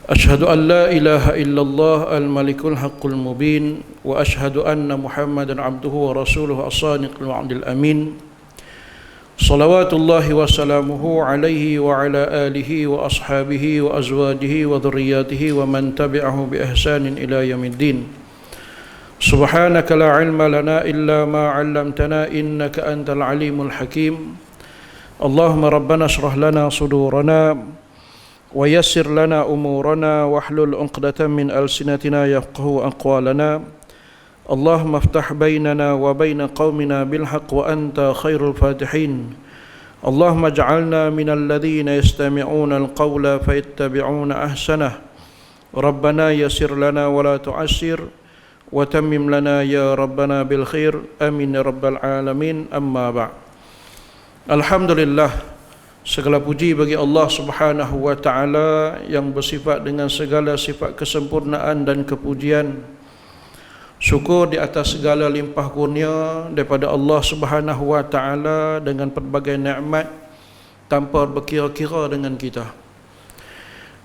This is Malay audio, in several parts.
أشهد أن لا إله إلا الله الملك الحق المبين وأشهد أن محمدا عبده ورسوله الصادق الوعد الأمين صلوات الله وسلامه عليه وعلى آله وأصحابه وأزواجه وذرياته ومن تبعه بإحسان إلى يوم الدين سبحانك لا علم لنا إلا ما علمتنا إنك أنت العليم الحكيم اللهم ربنا اشرح لنا صدورنا ويسر لنا أمورنا واحلل عقدة من ألسنتنا يفقهوا أقوالنا اللهم افتح بيننا وبين قومنا بالحق وأنت خير الفاتحين اللهم اجعلنا من الذين يستمعون القول فيتبعون أحسنه ربنا يسر لنا ولا تعسر وتمم لنا يا ربنا بالخير آمين يا رب العالمين أما بعد Alhamdulillah, segala puji bagi Allah Subhanahu wa taala yang bersifat dengan segala sifat kesempurnaan dan kepujian. Syukur di atas segala limpah kurnia daripada Allah Subhanahu wa taala dengan pelbagai nikmat tanpa berkira-kira dengan kita.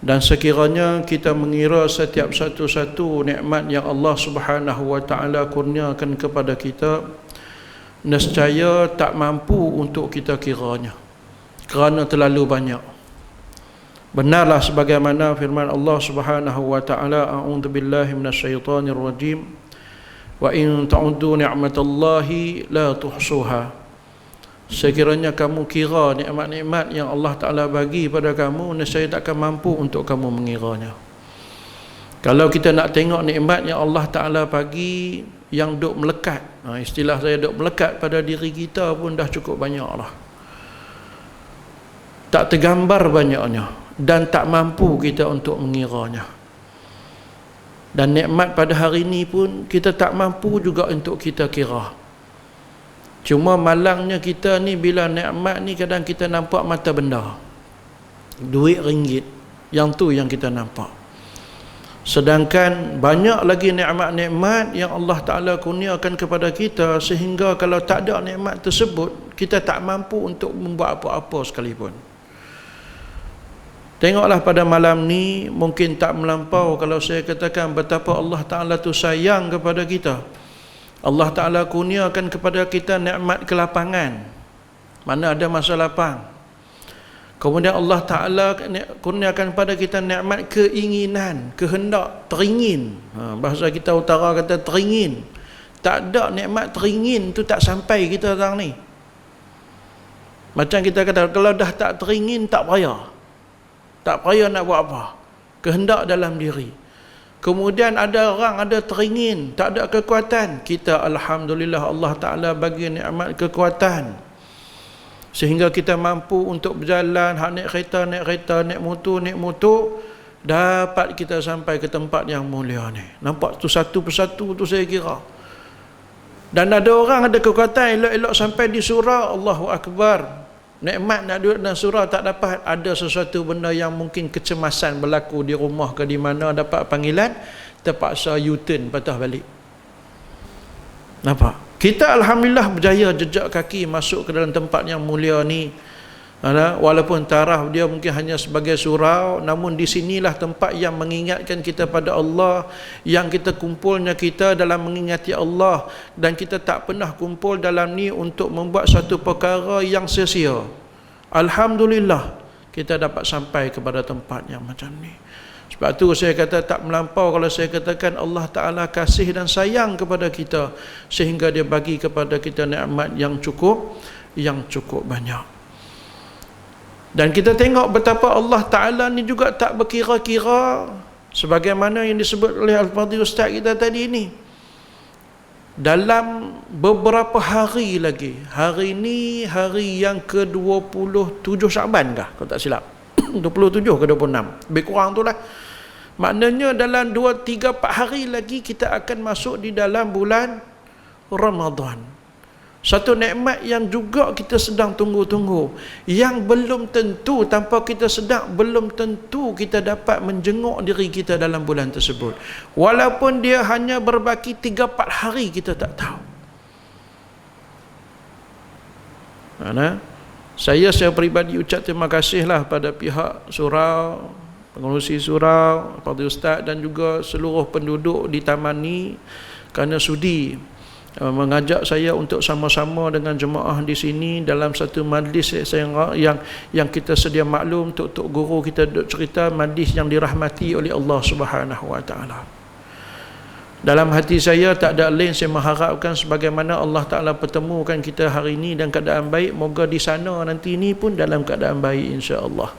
Dan sekiranya kita mengira setiap satu-satu nikmat yang Allah Subhanahu wa taala kurniakan kepada kita, nescaya tak mampu untuk kita kiranya kerana terlalu banyak. Benarlah sebagaimana firman Allah Subhanahu wa taala, a'udzu billahi minasyaitonir rajim, wa in ta'uddu ni'matallahi la tuhsuha. Sekiranya kamu kira nikmat-nikmat yang Allah Taala bagi pada kamu, nescaya tak akan mampu untuk kamu mengiranya. Kalau kita nak tengok nikmat yang Allah Taala bagi yang duk melekat, istilah saya duk melekat pada diri kita pun dah cukup banyak lah. Tak tergambar banyaknya dan tak mampu kita untuk mengiranya. Dan nikmat pada hari ini pun kita tak mampu juga untuk kita kira. Cuma malangnya kita ni bila nikmat ni kadang kita nampak mata benda, duit ringgit, yang tu yang kita nampak. Sedangkan banyak lagi nikmat-nikmat yang Allah Ta'ala kurniakan kepada kita, sehingga kalau tak ada nikmat tersebut kita tak mampu untuk membuat apa-apa sekalipun. Tengoklah pada malam ni, mungkin tak melampau kalau saya katakan betapa Allah Ta'ala tu sayang kepada kita. Allah Ta'ala kurniakan kepada kita nikmat kelapangan, mana ada masa lapang. Kemudian Allah Ta'ala kurniakan pada kita nikmat keinginan, kehendak, teringin. Bahasa kita utara kata teringin. Tak ada nikmat teringin tu tak sampai kita sekarang ni. Macam kita kata, kalau dah tak teringin tak payah. Tak payah nak buat apa. Kehendak dalam diri. Kemudian ada orang ada teringin, tak ada kekuatan. Kita alhamdulillah Allah Ta'ala bagi nikmat kekuatan, sehingga kita mampu untuk berjalan, hak naik kereta, naik motor, dapat kita sampai ke tempat yang mulia ni. Nampak tu satu persatu tu saya kira. Dan ada orang ada kekuatan elok-elok sampai di surau, Allahu Akbar. Nikmat nak duduk dalam surau tak dapat, ada sesuatu benda yang mungkin kecemasan berlaku di rumah ke di mana, dapat panggilan, terpaksa U-turn patah balik. Nampak? Kita alhamdulillah berjaya jejak kaki masuk ke dalam tempat yang mulia ni. Walaupun taraf dia mungkin hanya sebagai surau, namun di sinilah tempat yang mengingatkan kita pada Allah, yang kita kumpulnya kita dalam mengingati Allah, dan kita tak pernah kumpul dalam ni untuk membuat satu perkara yang sia-sia. Alhamdulillah kita dapat sampai kepada tempat yang macam ni. Sebab tu saya kata tak melampau kalau saya katakan Allah Ta'ala kasih dan sayang kepada kita, sehingga dia bagi kepada kita nikmat yang cukup banyak. Dan kita tengok betapa Allah Ta'ala ni juga tak berkira-kira, sebagaimana yang disebut oleh Al-Fadhil Ustaz kita tadi ni. Dalam beberapa hari lagi, hari ni hari yang ke-27 Syaban kah, kalau tak silap 27 ke 26, lebih kurang tu lah. Maknanya dalam 2, 3, 4 hari lagi kita akan masuk di dalam bulan Ramadan. Satu nikmat yang juga kita sedang tunggu-tunggu, yang belum tentu, tanpa kita sedar, belum tentu kita dapat menjenguk diri kita dalam bulan tersebut. Walaupun dia hanya berbaki 3-4 hari, kita tak tahu. Saya peribadi ucap terima kasihlah pada pihak surau, pengerusi surau, Fadil Ustaz dan juga seluruh penduduk di taman ni kerana sudi mengajak saya untuk sama-sama dengan jemaah di sini dalam satu majlis yang kita sedia maklum, tok guru kita duk cerita majlis yang dirahmati oleh Allah Subhanahu wa taala. Dalam hati saya tak ada lain, saya mengharapkan sebagaimana Allah Taala pertemukan kita hari ini dan keadaan baik, moga di sana nanti ni pun dalam keadaan baik insya-Allah.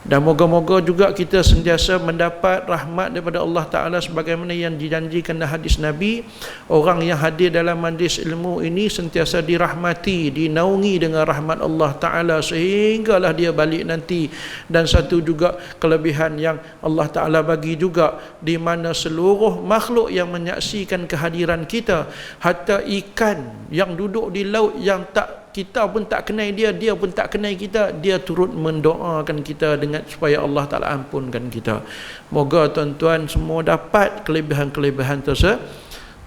Dan moga-moga juga kita sentiasa mendapat rahmat daripada Allah Ta'ala sebagaimana yang dijanjikan dalam hadis Nabi. Orang yang hadir dalam majlis ilmu ini sentiasa dirahmati, dinaungi dengan rahmat Allah Ta'ala sehinggalah dia balik nanti. Dan satu juga kelebihan yang Allah Ta'ala bagi juga, di mana seluruh makhluk yang menyaksikan kehadiran kita, hatta ikan yang duduk di laut yang kita pun tak kenal dia, dia pun tak kenal kita, dia turut mendoakan kita dengan supaya Allah Ta'ala ampunkan kita. Moga tuan-tuan semua dapat kelebihan-kelebihan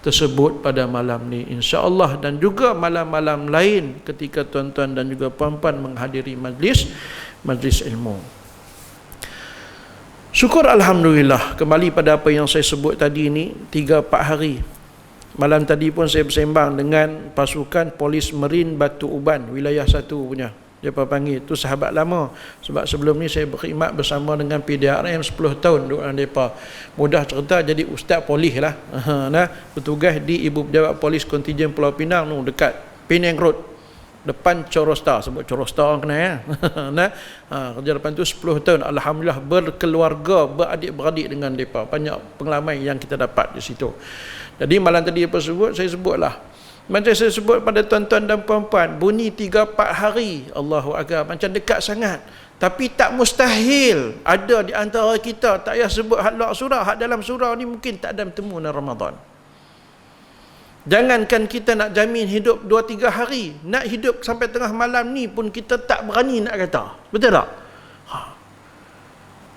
tersebut pada malam ni insya-Allah, dan juga malam-malam lain ketika tuan-tuan dan juga puan-puan menghadiri majlis ilmu. Syukur alhamdulillah, kembali pada apa yang saya sebut tadi ni, 3-4 hari. Malam tadi pun saya bersembang dengan pasukan polis Marin Batu Uban, wilayah 1 punya. Dia panggil, tu sahabat lama. Sebab sebelum ni saya berkhidmat bersama dengan PDRM 10 tahun duduk dalam mereka. Mudah cerita, jadi ustaz polis lah. Bertugas di Ibu Pejabat Polis Kontijen Pulau Pinang tu, dekat Penang Road, depan Chorosta. Sebut Chorosta orang kenal ya. Kerja depan tu 10 tahun. Alhamdulillah berkeluarga, beradik-beradik dengan mereka. Banyak pengalaman yang kita dapat di situ. Jadi malam tadi apa saya sebutlah. Macam saya sebut pada tuan-tuan dan puan-puan, bunyi 3-4 hari, Allahu Akbar, macam dekat sangat. Tapi tak mustahil ada di antara kita, tak payah sebut hak luar surau, hak dalam surau ni mungkin tak ada bertemu dengan Ramadan. Jangankan kita nak jamin hidup 2-3 hari, nak hidup sampai tengah malam ni pun kita tak berani nak kata. Betul tak?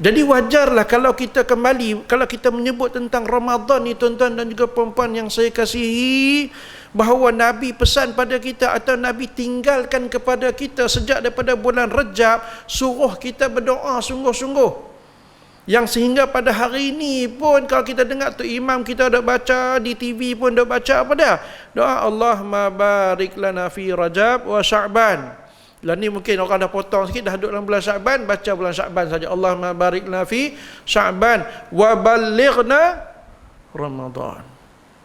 Jadi wajarlah kalau kita kembali, kalau kita menyebut tentang Ramadan ni tuan-tuan dan juga puan-puan yang saya kasihi, bahawa Nabi pesan pada kita atau Nabi tinggalkan kepada kita sejak daripada bulan Rejab, suruh kita berdoa sungguh-sungguh. Yang sehingga pada hari ini pun kalau kita dengar tu imam kita dah baca, di TV pun dah baca apa dah? Doa Allahumma barik lana fi Rajab wa Sya'ban. Lah ni mungkin orang dah potong sikit, dah duduk dalam bulan Sya'ban, baca bulan Sya'ban saja. Allahumma barik lana fi Sya'ban wa balighna Ramadan.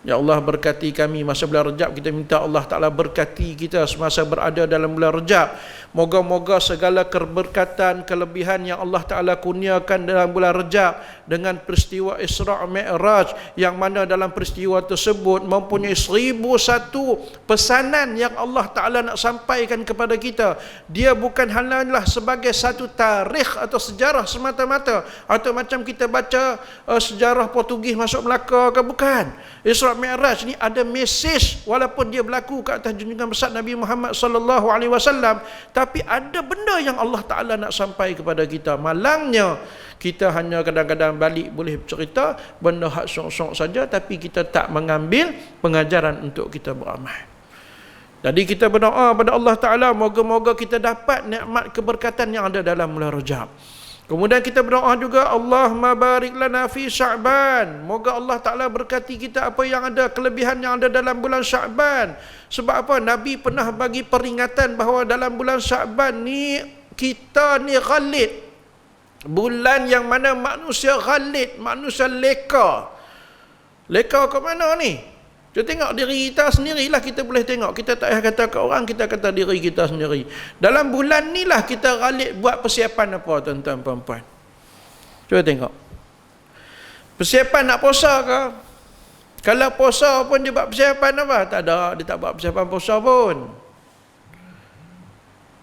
Ya Allah berkati kami masa bulan Rejab, kita minta Allah Ta'ala berkati kita semasa berada dalam bulan Rejab. Moga-moga segala keberkatan, kelebihan yang Allah Ta'ala kurniakan dalam bulan Rejab dengan peristiwa Isra' Mi'raj, yang mana dalam peristiwa tersebut mempunyai 1001 pesanan yang Allah Ta'ala nak sampaikan kepada kita. Dia bukan hanyalah sebagai satu tarikh atau sejarah semata-mata, atau macam kita baca sejarah Portugis masuk Melaka ke, bukan. Isra' Mi'raj ni ada mesej, walaupun dia berlaku ke atas junjungan besar Nabi Muhammad sallallahu alaihi wasallam, tapi ada benda yang Allah Taala nak sampai kepada kita. Malangnya kita hanya kadang-kadang balik boleh cerita benda hak sok-sok saja, tapi kita tak mengambil pengajaran untuk kita beramal. Jadi kita berdoa pada Allah Taala, moga-moga kita dapat nikmat keberkatan yang ada dalam bulan Rajab. Kemudian kita berdoa juga, Allahumma barik lana fi Sya'ban. Moga Allah Ta'ala berkati kita apa yang ada, kelebihan yang ada dalam bulan Sya'ban. Sebab apa? Nabi pernah bagi peringatan bahawa dalam bulan Sya'ban ni, kita ni ghalid. Bulan yang mana manusia ghalid, manusia leka. Leka ke mana ni? Kita tengok diri kita sendirilah, kita boleh tengok. Kita tak payah kata ke orang, kita kata diri kita sendiri. Dalam bulan ni lah kita ghalib buat persiapan apa tuan-tuan puan-puan. Cuba tengok. Persiapan nak puasa ke? Kalau puasa pun dia buat persiapan apa? Tak ada, dia tak buat persiapan puasa pun.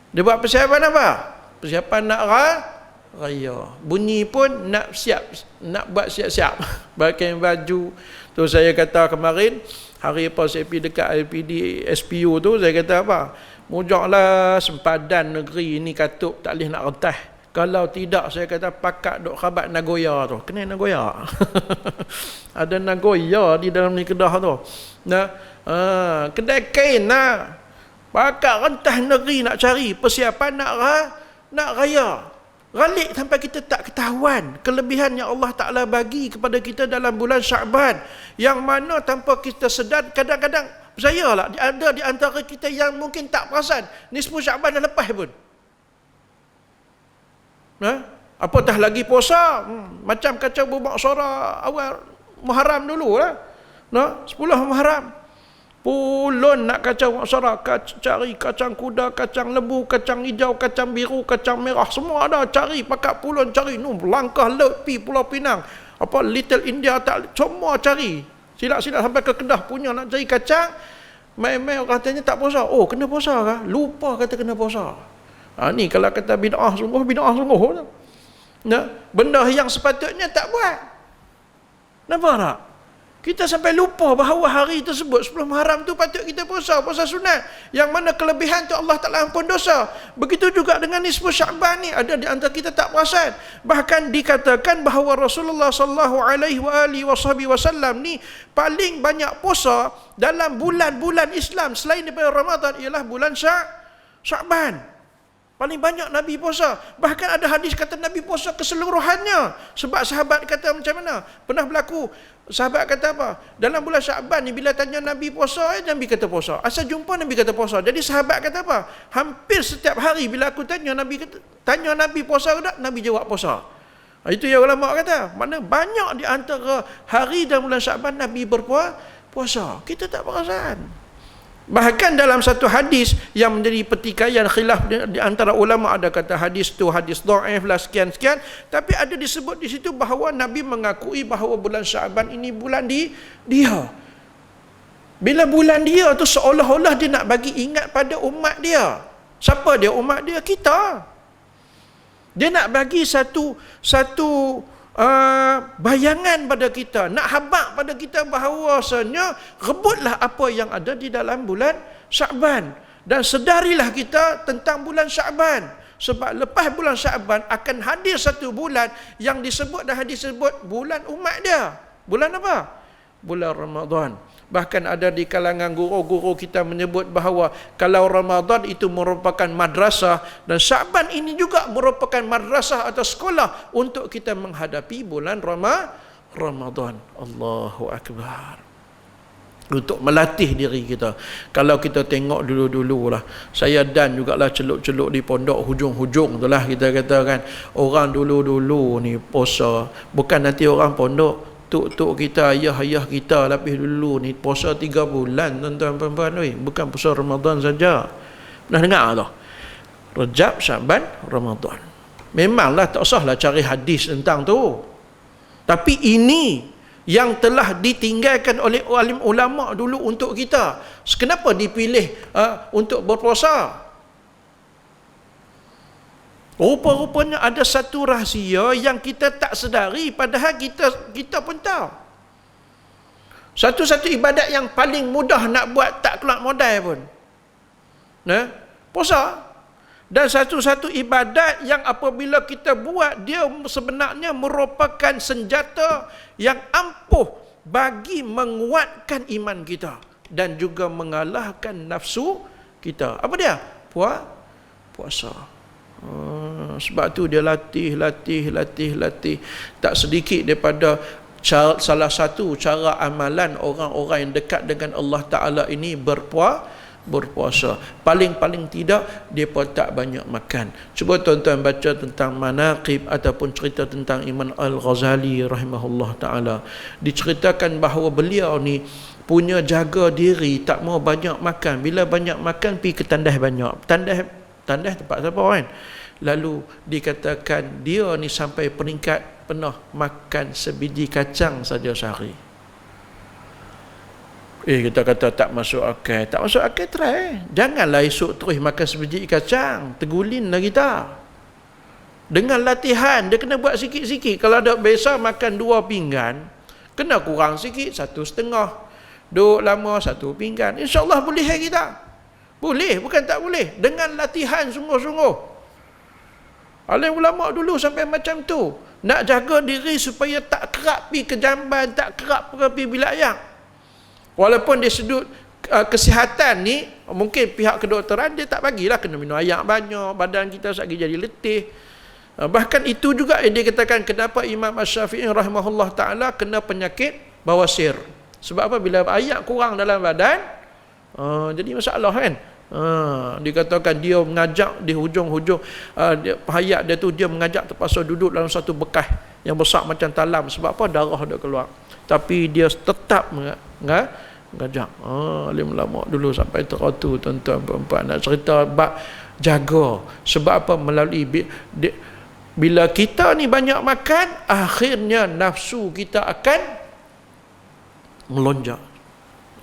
Dia buat persiapan apa? Persiapan nak raya. Bunyi pun nak siap, nak buat siap-siap. Pakai baju. Tu saya kata kemarin, hari apa saya pergi dekat LPD SPU tu, saya kata apa? Mujaklah sempadan negeri ini katup tak boleh nak rentas. Kalau tidak, saya kata pakat duk khabat Nagoya tu. Kenal Nagoya? Ada Nagoya di dalam ni Kedah tu. Nah, kedai kain lah. Pakat rentas negeri nak cari persiapan nak raya. Ghalib sampai kita tak ketahuan kelebihan yang Allah Ta'ala bagi kepada kita dalam bulan Sya'ban, yang mana tanpa kita sedar, kadang-kadang percayalah ada di antara kita yang mungkin tak perasan nisfu Sya'ban dah lepas pun. Apatah lagi puasa, macam kacau bubak suara awal Muharram dulu lah. 10 Muharram pulun nak kacau suara, cari kacang kuda, kacang lembu, kacang hijau, kacang biru, kacang merah, semua ada, cari pakat pulun, cari langkah laut pi Pulau Pinang, apa Little India, tak semua cari, silap-silap sampai ke Kedah punya nak cari kacang. Mai-mai orang katanya tak puasa. Oh, kena puasa kah? Lupa kata kena puasa. Ni kalau kata bid'ah sungguh benda yang sepatutnya tak buat. Nampak tak? Kita sampai lupa bahawa hari tersebut 10 Muharram tu patut kita puasa sunat, yang mana kelebihan tu Allah Ta'ala ampun dosa. Begitu juga dengan nisfu Sya'ban ni, ada di antara kita tak perasan. Bahkan dikatakan bahawa Rasulullah sallallahu alaihi wasallam ni paling banyak puasa dalam bulan-bulan Islam selain daripada Ramadan ialah bulan Sya'ban. Paling banyak Nabi puasa. Bahkan ada hadis kata Nabi puasa keseluruhannya. Sebab sahabat kata macam mana? Pernah berlaku, sahabat kata apa? Dalam bulan Sya'ban ni bila tanya Nabi puasa, Nabi kata puasa. Asal jumpa Nabi kata puasa. Jadi sahabat kata apa? Hampir setiap hari bila aku tanya Nabi puasa ke tak? Nabi jawab puasa. Itu yang ulama kata. Mana banyak di antara hari dalam bulan Sya'ban Nabi berpuasa. Kita tak perasan. Bahkan dalam satu hadis yang menjadi pertikaian khilaf di antara ulama, ada kata hadis tu hadis dhaif lah sekian-sekian, tapi ada disebut di situ bahawa Nabi mengakui bahawa bulan Sya'ban ini bulan dia. Bila bulan dia tu seolah-olah dia nak bagi ingat pada umat dia. Siapa dia umat dia? Kita. Dia nak bagi satu bayangan pada kita, nak habaq pada kita bahawasanya rebutlah apa yang ada di dalam bulan Sya'ban dan sedarilah kita tentang bulan Sya'ban, sebab lepas bulan Sya'ban akan hadir satu bulan yang disebut dah disebut bulan umat dia. Bulan apa? Bulan Ramadan. Bahkan ada di kalangan guru-guru kita menyebut bahawa kalau Ramadan itu merupakan madrasah, dan Sya'ban ini juga merupakan madrasah atau sekolah untuk kita menghadapi bulan Ramadan. Allahu Akbar. Untuk melatih diri kita. Kalau kita tengok dulu-dulu lah, saya dan jugalah celuk-celuk di pondok hujung-hujung tu lah kita katakan, orang dulu-dulu ni puasa, bukan nanti orang pondok, tuk-tuk kita, ayah-ayah kita lapis dulu ni puasa 3 bulan tuan-tuan puan-puan, bukan puasa Ramadan saja. Pernah dengar tak? Rejab, Sya'ban, Ramadan. Memanglah tak usahlah cari hadis tentang tu. Tapi ini yang telah ditinggalkan oleh alim ulama dulu untuk kita. Kenapa dipilih untuk berpuasa? Rupa-rupanya ada satu rahsia yang kita tak sedari, padahal kita pun tahu. Satu-satu ibadat yang paling mudah nak buat tak keluar modal pun, puasa. Dan satu-satu ibadat yang apabila kita buat, dia sebenarnya merupakan senjata yang ampuh bagi menguatkan iman kita dan juga mengalahkan nafsu kita. Apa dia? Puasa. Sebab tu dia latih. Tak sedikit daripada salah satu cara amalan orang-orang yang dekat dengan Allah Ta'ala ini berpuasa. Paling tidak mereka tak banyak makan. Cuba tuan-tuan baca tentang manaqib ataupun cerita tentang Imam Al-Ghazali rahimahullah ta'ala. Diceritakan bahawa beliau ni punya jaga diri, tak mau banyak makan. Bila banyak makan, pergi ke tandas banyak. Tandas tempat siapa kan? Lalu dikatakan dia ni sampai peringkat pernah makan sebiji kacang saja sehari. Kita kata tak masuk akal. Tak masuk akal, try. Janganlah esok terus makan sebiji kacang. Tergulinlah kita. Dengan latihan, dia kena buat sikit-sikit. Kalau ada biasa makan 2 pinggan, kena kurang sikit, 1,5. Duduk lama 1 pinggan. InsyaAllah boleh kita. Boleh, bukan tak boleh. Dengan latihan sungguh-sungguh. Alim ulama dulu sampai macam tu. Nak jaga diri supaya tak kerap pergi ke jamban, tak kerap pergi bilik. Walaupun dia sudut kesihatan ni, mungkin pihak kedokteran dia tak bagilah kena minum air banyak, badan kita sekali jadi letih. Bahkan itu juga yang dia katakan kenapa Imam Asy-Syafi'i rahimahullah ta'ala kena penyakit bawasir. Sebab apa? Bila air kurang dalam badan, jadi masalah kan. Dikatakan dia mengajak di hujung-hujung hayat dia tu, dia mengajak terpaksa duduk dalam satu bekas yang besar macam talam. Sebab apa? Darah dia keluar. Tapi dia tetap mengajak. Alim lama dulu sampai teratu, tuan-tuan perempuan nak cerita bab jaga. Sebab apa? Melalui bila kita ni banyak makan, akhirnya nafsu kita akan melonjak.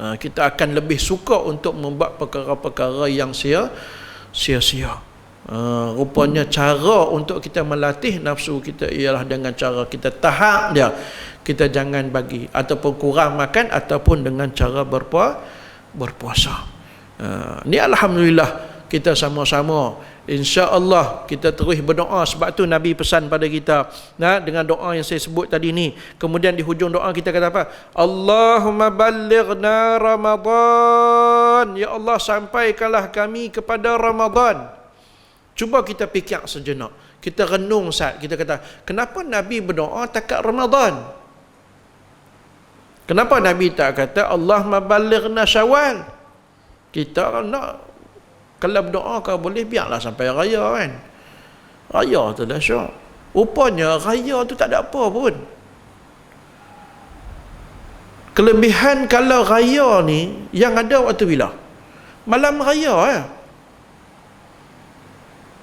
Kita akan lebih suka untuk membuat perkara-perkara yang sia-sia. Rupanya cara untuk kita melatih nafsu kita ialah dengan cara kita tahan dia. Kita jangan bagi ataupun kurang makan ataupun dengan cara berpuasa. Ni alhamdulillah kita sama-sama, insya-Allah kita terus berdoa. Sebab tu Nabi pesan pada kita, dengan doa yang saya sebut tadi ni. Kemudian di hujung doa kita kata apa? Allahumma ballighna Ramadan. Ya Allah, sampaikanlah kami kepada Ramadan. Cuba kita fikir sejenak. Kita renung saat kita kata, kenapa Nabi berdoa takat Ramadan? Kenapa Nabi tak kata Allahumma ballighna Syawal? Kita nak, kalau berdoa kau boleh biarlah sampai raya kan. Raya tu dah syok. Rupanya raya tu tak ada apa pun. Kelebihan kalau raya ni yang ada waktu bila? Malam raya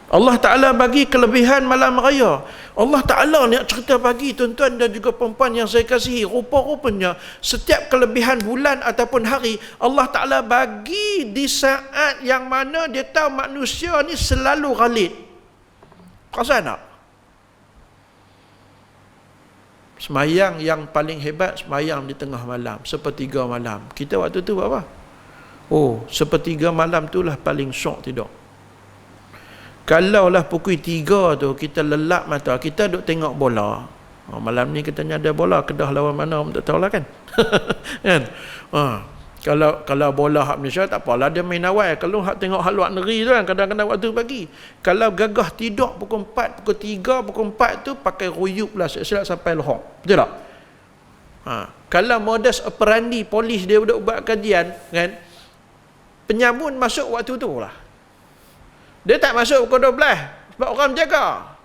Allah Ta'ala bagi kelebihan malam raya. Allah Ta'ala nak cerita bagi tuan-tuan dan juga perempuan yang saya kasihi, rupa-rupanya setiap kelebihan bulan ataupun hari Allah Ta'ala bagi di saat yang mana dia tahu manusia ni selalu ghalid. Perasan tak? Semayang yang paling hebat, semayang di tengah malam, sepertiga malam. Kita waktu tu buat apa? Sepertiga malam tu lah paling syok tidur. Kalaulah pukul 3 tu kita lelap mata, kita duk tengok bola. Malam ni katanya ada bola, Kedah lawan mana tak tahulah kan. Kan? Kalau bola hak Malaysia tak apalah, dia main awal. Kalau hak tengok hak luar negeri tu kan kadang-kadang waktu pagi. Kalau gagah tidur pukul 4, pukul 3, pukul 4 tu pakai ruyuk lah silap sampai lohong. Betul tak? Kalau modus operandi polis dia duk buat kajian kan, penyamun masuk waktu tu lah. Dia tak masuk pukul 12 sebab orang jaga.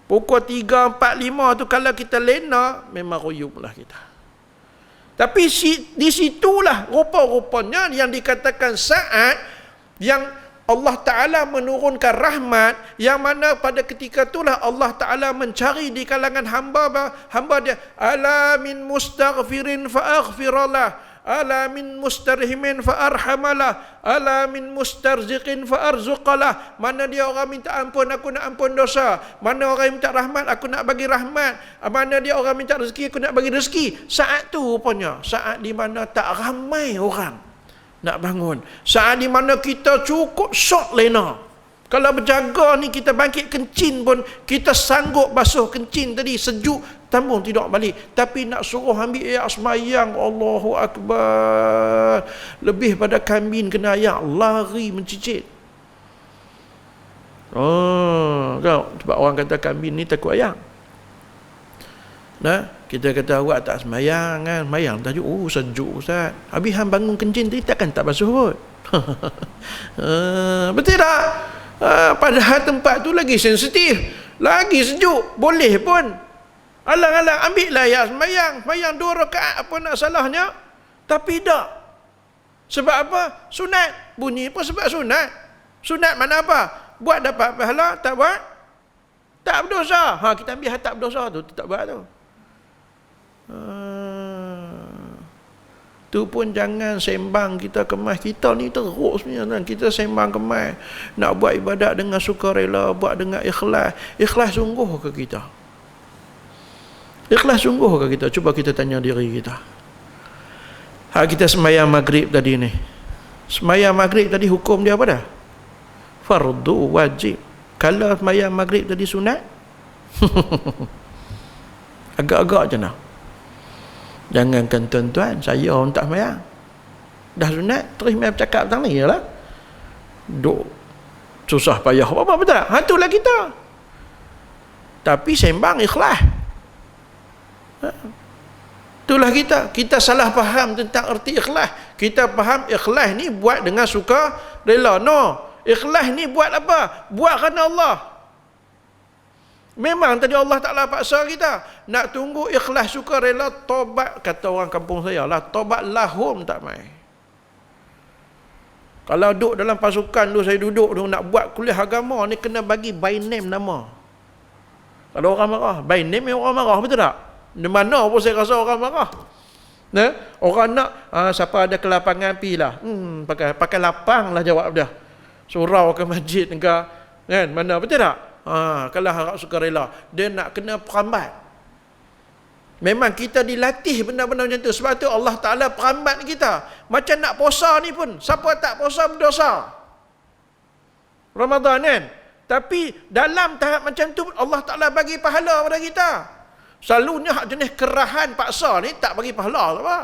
Pukul 3, 4, 5 tu kalau kita lena memang ruyuk lah kita. Tapi di situlah rupa-rupanya yang dikatakan saat yang Allah Ta'ala menurunkan rahmat, yang mana pada ketika itulah Allah Ta'ala mencari di kalangan hamba dia, ala min mustaghfirin fa'aghfirallah, ala min mustarhimin fa'arhamalah, ala min mustarziqin fa'arzuqalah. Mana dia orang minta ampun, aku nak ampun dosa. Mana orang minta rahmat, aku nak bagi rahmat. Mana dia orang minta rezeki, aku nak bagi rezeki. Saat tu rupanya saat di mana tak ramai orang nak bangun. Saat di mana kita cukup syok lena. Kalau berjaga ni kita bangkit kencing pun kita sanggup basuh kencing tadi, sejuk tambung tidur balik. Tapi nak suruh ambil air semayang, Allahu Akbar, lebih pada kambing kena air, lari mencicit. Kau sebab orang kata kambing ni takut air. Kita kata awak tak semayang kan, semayang tajuk sejuk Ustaz. Habis hang bangun kencing tadi takkan tak basuh kot. Betul tak? Padahal tempat tu lagi sensitif, lagi sejuk, boleh pun alang-alang ambil lah ya semayang 2 rakaat, apa nak salahnya? Tapi tak. Sebab apa? Sunat. Bunyi pun sebab sunat. Sunat mana apa? Buat dapat pahala, tak buat tak berdosa. Kita ambil tak berdosa tu tak buat tu. Tu pun jangan sembang kita kemas. Kita ni teruk sebenarnya kan. Kita sembang kemas nak buat ibadat dengan sukarela, buat dengan ikhlas. Ikhlas sungguh ke kita? Ikhlas sungguh ke kita? Cuba kita tanya diri kita. Kita sembahyang maghrib tadi ni, sembahyang maghrib tadi hukum dia apa dah? Fardu wajib. Kalau sembahyang maghrib tadi sunat agak-agak je nak. Jangankan tuan-tuan, saya orang tak sembahyang dah sunat terus main bercakap tentang ni lah, duk susah payah apa betul tak? Itulah kita. Tapi sembang ikhlas. Itulah kita salah faham tentang erti ikhlas. Kita faham ikhlas ni buat dengan suka rela. No, ikhlas ni buat apa? Buat kerana Allah. Memang tadi Allah Ta'ala paksa kita nak tunggu ikhlas suka rela, tobat, kata orang kampung saya lah, tobat lahum tak mai. Kalau duduk dalam pasukan tu, saya duduk tu nak buat kuliah agama ni, kena bagi by name nama. Kalau orang marah, by name orang marah, betul tak? Di mana pun saya rasa orang marah. Nah, orang nak siapa ada kelapangan pilah. Pakai lapang lah jawab dia. Surau ke masjid ke kan, mana, betul tak? Kalau harap sukarela, dia nak kena perambat. Memang kita dilatih benda-benda macam tu. Sebab tu Allah Ta'ala perambat kita. Macam nak puasa ni pun, siapa tak puasa berdosa Ramadan kan. Tapi dalam tahap macam tu Allah Ta'ala bagi pahala pada kita. Selalunya hak jenis kerahan paksa ni tak bagi pahala apa.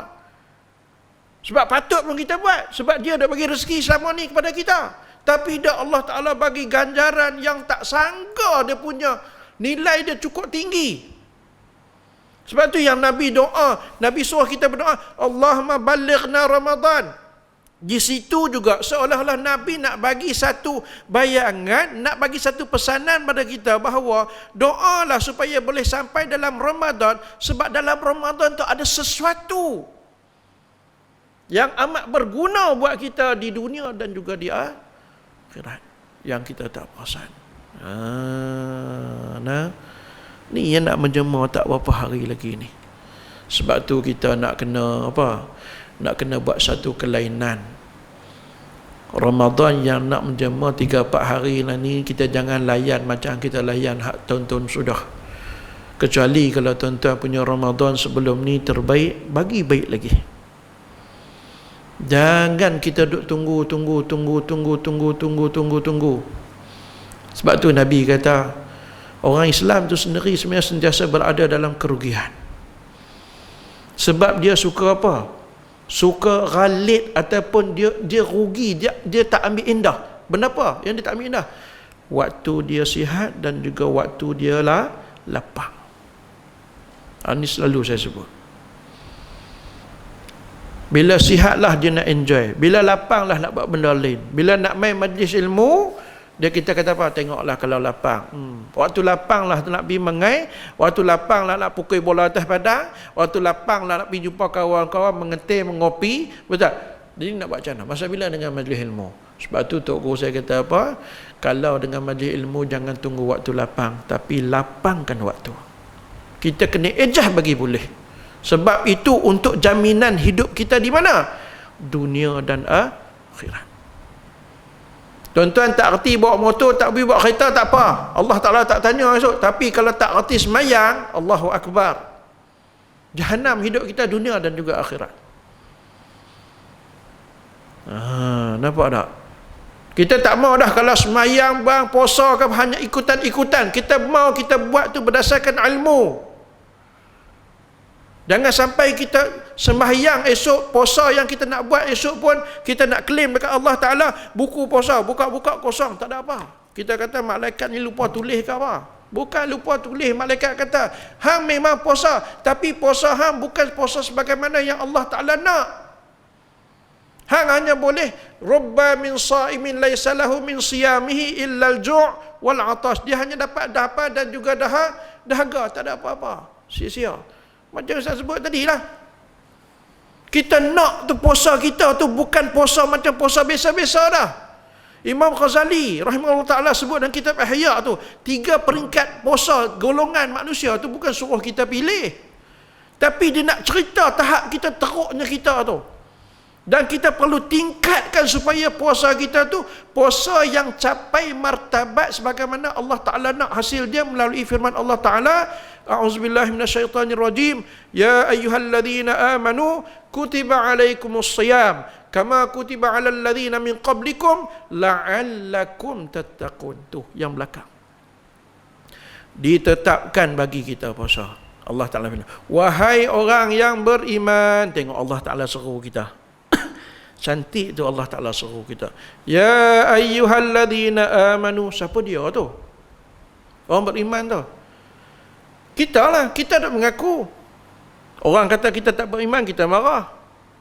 Sebab patut pun kita buat, sebab dia dah bagi rezeki selama ni kepada kita. Tapi dah Allah Ta'ala bagi ganjaran yang tak sangka, dia punya nilai dia cukup tinggi. Sebab tu yang Nabi doa, Nabi suruh kita berdoa, Allahumma balighna Ramadan. Di situ juga seolah-olah Nabi nak bagi satu bayangan, nak bagi satu pesanan pada kita bahawa doalah supaya boleh sampai dalam Ramadan, sebab dalam Ramadan tu ada sesuatu yang amat berguna buat kita di dunia dan juga di akhirat yang kita tak perasan. Ni yang nak menjema tak berapa hari lagi ni. Sebab tu kita nak kena apa? Nak kena buat satu kelainan. Ramadan yang nak menjema 3-4 hari lah ni, kita jangan layan macam kita layan hak tahun-tahun sudah. Kecuali kalau tuan-tuan punya Ramadan sebelum ni terbaik, bagi baik lagi. Jangan kita duk tunggu. Sebab tu Nabi kata, orang Islam tu sendiri sebenarnya sentiasa berada dalam kerugian. Sebab dia suka apa? Suka ghalit, ataupun dia rugi, dia tak ambil indah. Kenapa? Yang dia tak ambil indah, waktu dia sihat dan juga waktu dia lapang. Ini selalu saya sebut. Bila sihatlah dia nak enjoy, bila lapanglah nak buat benda lain. Bila nak main majlis ilmu, dia kita kata apa? Tengoklah kalau lapang. Waktu lapang lah nak pergi mengai, waktu lapang lah nak pukul bola atas padang, waktu lapang lah nak pergi jumpa kawan-kawan, mengetih, mengopi, betul? Jadi nak buat macam mana? Masa bila dengan majlis ilmu? Sebab tu Tok Guru saya kata apa? Kalau dengan majlis ilmu jangan tunggu waktu lapang, tapi lapangkan waktu. Kita kena ejah bagi boleh. Sebab itu untuk jaminan hidup kita di mana? Dunia dan akhirat. Tuan-tuan tak erti bawa motor, tak boleh bawa kereta, tak apa. Allah Ta'ala tak tanya esok. Tapi kalau tak erti semayang, Allahu Akbar. Jahannam hidup kita dunia dan juga akhirat. Nampak tak? Kita tak mau dah kalau semayang bang, puasa ke hanya ikutan-ikutan. Kita mau kita buat tu berdasarkan ilmu. Jangan sampai kita sembahyang esok, puasa yang kita nak buat esok pun kita nak claim dekat Allah Ta'ala, buku puasa, buka-buka kosong, tak ada apa. Kita kata malaikat ni lupa tulis ke apa? Bukan lupa tulis, malaikat kata hang memang puasa, tapi puasa hang bukan puasa sebagaimana yang Allah Ta'ala nak. Hang hanya boleh rubba min sa'imin laysa lahu min siyamihi illa al-ju' wal 'atash. Dia hanya dapat dan juga dahaga, tak ada apa-apa. Sia-sia. Macam saya sebut tadi lah. Kita nak tu puasa kita tu bukan puasa macam puasa biasa-biasa dah. Imam Ghazali rahimahullah ta'ala sebut dalam kitab Ihya tu, 3 peringkat puasa golongan manusia tu bukan suruh kita pilih. Tapi dia nak cerita tahap kita teruknya kita tu. Dan kita perlu tingkatkan supaya puasa kita tu puasa yang capai martabat sebagaimana Allah Ta'ala nak hasil dia melalui firman Allah Ta'ala, a'udzubillahi minasyaitanirrajim, ya ayyuhalladzina amanu kutiba alaikumus shiyam kama kutiba alal ladzina min qablikum la'allakum tattaqun. Tu yang belakang. Ditetapkan bagi kita puasa. Allah Ta'ala bilang, wahai orang yang beriman. Tengok Allah Ta'ala seru kita. Cantik tu Allah Ta'ala suruh kita. Ya ayyuhalladzina amanu. Siapa dia tu? Orang beriman tu. Kita lah, kita nak mengaku. Orang kata kita tak beriman, kita marah.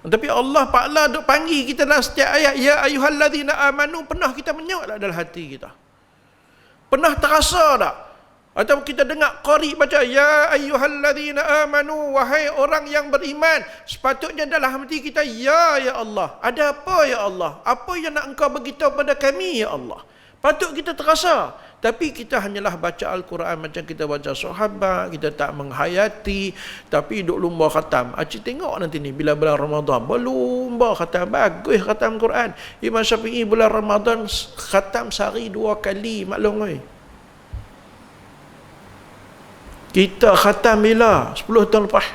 Tapi Allah Ta'ala duk panggil kita dalam setiap ayat, ya ayyuhallazina amanu, pernah kita menyuat tak dalam hati kita? Pernah terasa tak? Atau kita dengar qari baca, ya ayyuhallazina amanu, wahai orang yang beriman. Sepatutnya dalam hati kita, ya Allah, ada apa ya Allah? Apa yang nak engkau beritahu pada kami ya Allah? Patut kita terasa. Tapi kita hanyalah baca Al-Quran macam kita baca sahabat, kita tak menghayati, tapi duk lumba khatam. Acik tengok nanti ni bila bulan Ramadan berlumba khatam, bagus khatam Quran. Imam Syafi'i bulan Ramadan khatam sehari 2 kali, maklum oi. Kita khatam bila? 10 tahun lepas.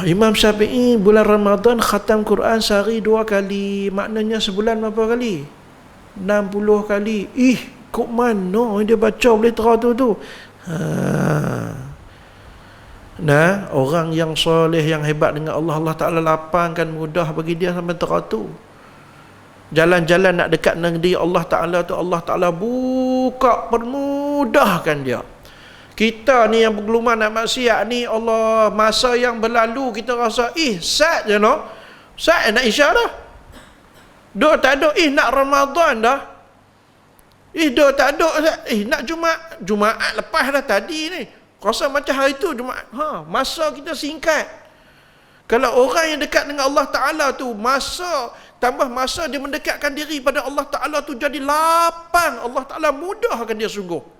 Imam Syafi'i bulan Ramadan khatam Quran sehari 2 kali, maknanya sebulan berapa kali? 60 kali. Kok mana dia baca boleh teratur tu? Nah, orang yang soleh, yang hebat dengan Allah, Allah Ta'ala lapangkan mudah bagi dia sampai teratur. Jalan-jalan nak dekat dengan dia Allah Ta'ala tu, Allah Ta'ala buka, permudahkan dia. Kita ni yang bergelumang nak maksiat ni, Allah, masa yang berlalu kita rasa, sat je no, sat nak isyak dah, dah tak ada, nak Ramadan dah, dah tak ada, nak Jumaat lepas dah tadi ni, rasa macam hari tu Jumaat. Masa kita singkat. Kalau orang yang dekat dengan Allah Ta'ala tu, masa tambah masa dia mendekatkan diri pada Allah Ta'ala tu jadi lapang, Allah Ta'ala mudahkan dia sungguh.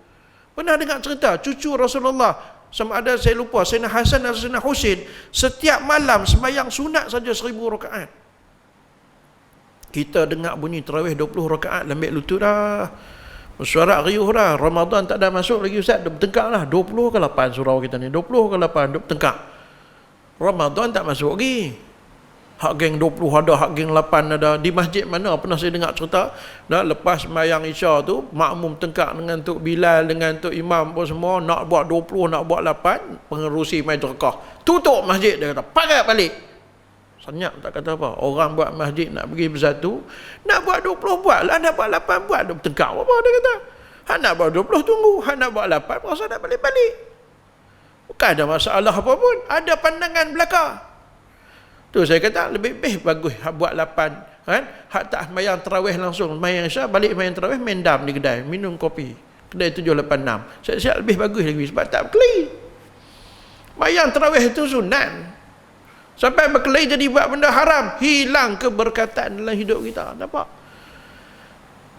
Pernah dengar cerita cucu Rasulullah, sama ada saya lupa, Sayyidina Hasan dan Sayyidina Husin, setiap malam sembahyang sunat saja 1000 rakaat. Kita dengar bunyi tarawih 20 rakaat, lembik lutut dah, bersuara riuh dah. Ramadan tak ada masuk lagi ustaz, duk bertengkak lah, 20 ke 8 surau kita ni, 20 ke 8 duk bertengkak. Ramadan tak masuk lagi, hak geng 20 ada, hak geng 8 ada. Di masjid mana pernah saya dengar cerita, lepas sembahyang Isya tu makmum tengkak dengan Tok Bilal, dengan Tok Imam pun semua nak buat 20, nak buat 8, pengerusi main terkah, tutup masjid, dia kata pagat balik. Senyap tak kata apa. Orang buat masjid nak pergi bersatu, nak buat 20 buatlah, nak buat 8 buat, dia bertengkar apa dia kata. Hak nak buat 20 tunggu, hak nak buat 8 rasa nak balik-balik. Bukan ada masalah apa pun, ada pandangan belaka. Tu saya kata lebih bagus hak buat 8 kan. Hak tak sembahyang tarawih langsung, sembahyang Isya balik sembahyang tarawih, main dam di kedai, minum kopi. Kedai 786. Siap-siap lebih bagus lagi sebab tak berkelahi. Sembahyang tarawih itu sunat. Sampai berkelahi jadi buat benda haram, hilang keberkatan dalam hidup kita. Nampak?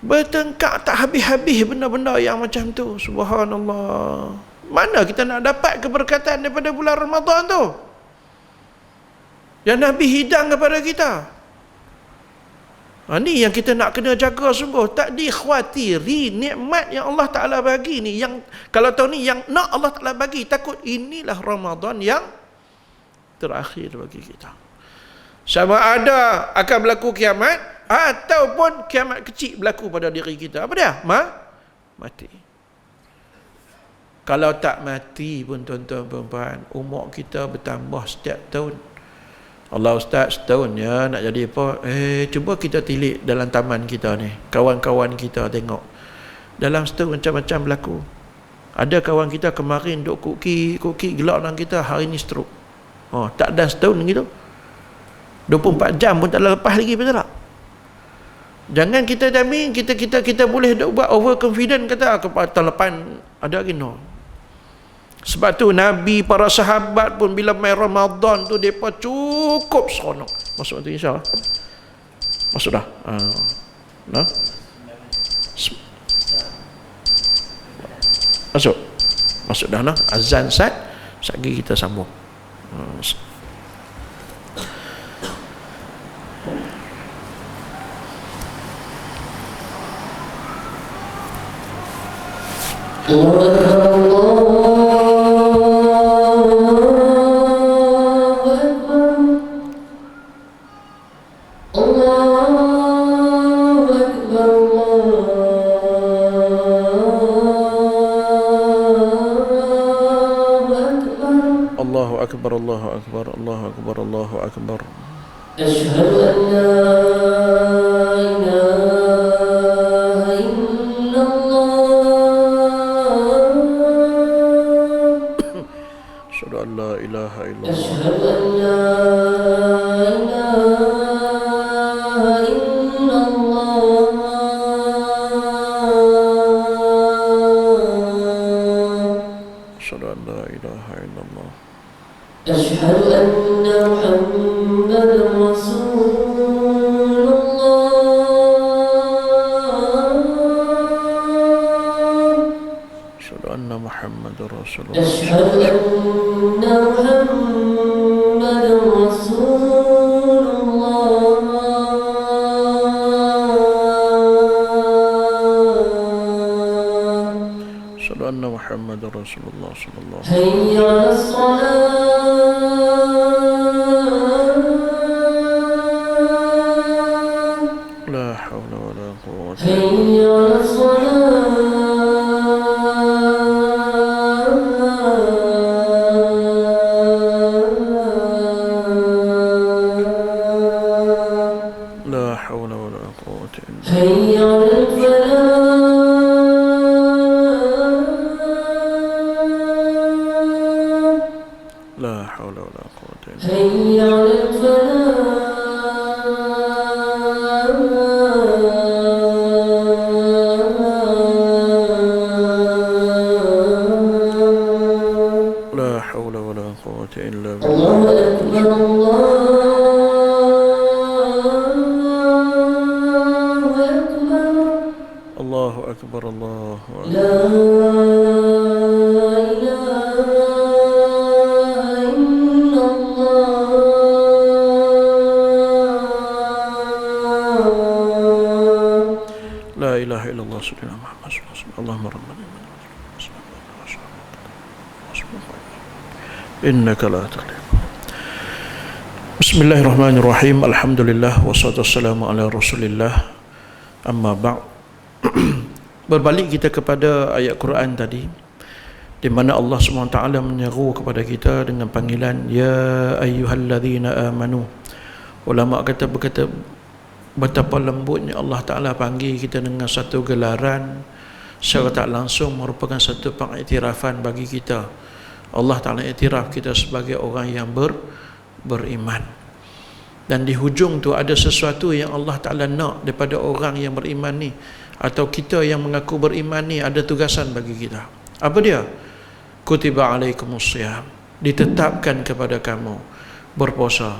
Bertengkar tak habis-habis benda-benda yang macam tu. Subhanallah. Mana kita nak dapat keberkatan daripada bulan Ramadan tu? Yang Nabi hidang kepada kita. Ni yang kita nak kena jaga sungguh. Tak dikhawatiri nikmat yang Allah Ta'ala bagi ni. Yang kalau tahu ni yang nak Allah Ta'ala bagi, takut inilah Ramadan yang terakhir bagi kita. Sama ada akan berlaku kiamat, ataupun kiamat kecil berlaku pada diri kita. Apa dia? Mati. Kalau tak mati pun tuan-tuan perempuan, umur kita bertambah setiap tahun. Allah Ustaz, setahun ya nak jadi apa? Cuba kita tilik dalam taman kita ni, kawan-kawan kita tengok. Dalam setahun macam-macam berlaku. Ada kawan kita kemarin duk kuki gelak dengan kita, hari ni stroke. Tak ada setahun gitu. 24 jam pun tak lepas lagi, betul tak? Jangan kita jamin kita boleh buat overconfident kata tahun lepas ada lagi, no. Sebab tu Nabi, para sahabat pun bila main Ramadan tu mereka cukup seronok. Masuk tu insya-Allah. Masuk dah. Masuk dah nah. Azan sat, lagi kita sambung. Allahu Akbar, Allahu Akbar, Allahu Akbar, Allahu Akbar. Asyhadu an la ilaha illallah Asyhadu an la ilaha illallah. أشهد أن لا إله إلا الله Asyhadu an la ilaha illallah. أشهد أن محمدا رسول الله Asyhadu anna Muhammadar Rasulullah. أشهد أن محمدا رسول الله Asyhadu anna Muhammadar Rasulullah sallallahu alaihi حي على الصلاة La hawla wa la quwwata. حي على الصلاة La hawla wa la quwwata illa حي على الفلاح La hawla wa la quwwata illa حي على الفلاح La hawla wa la quwwata illa billah. الله أكبر الله Allahu أكبر akbar, Allahu akbar. لا إله إلا الله La ilaha illallah sayyidina Muhammad sallallahu alaihi wasallam. Allahumma rabbana innaka la taghlib. Bismillahirrahmanirrahim. Alhamdulillah wassalatu wassalamu ala Rasulillah. Amma ba'd. Berbalik kita kepada ayat Quran tadi, di mana Allah SWT menyeru kepada kita dengan panggilan ya ayyuhalladzina amanu. Ulama berkata betapa lembutnya Allah Ta'ala panggil kita dengan satu gelaran secara tak langsung merupakan satu pengiktirafan bagi kita. Allah Ta'ala iktiraf kita sebagai orang yang beriman. Dan di hujung tu ada sesuatu yang Allah Ta'ala nak daripada orang yang beriman ni, atau kita yang mengaku beriman ni, ada tugasan bagi kita. Apa dia? Kutiba alaikumusiyam, ditetapkan kepada kamu berpuasa.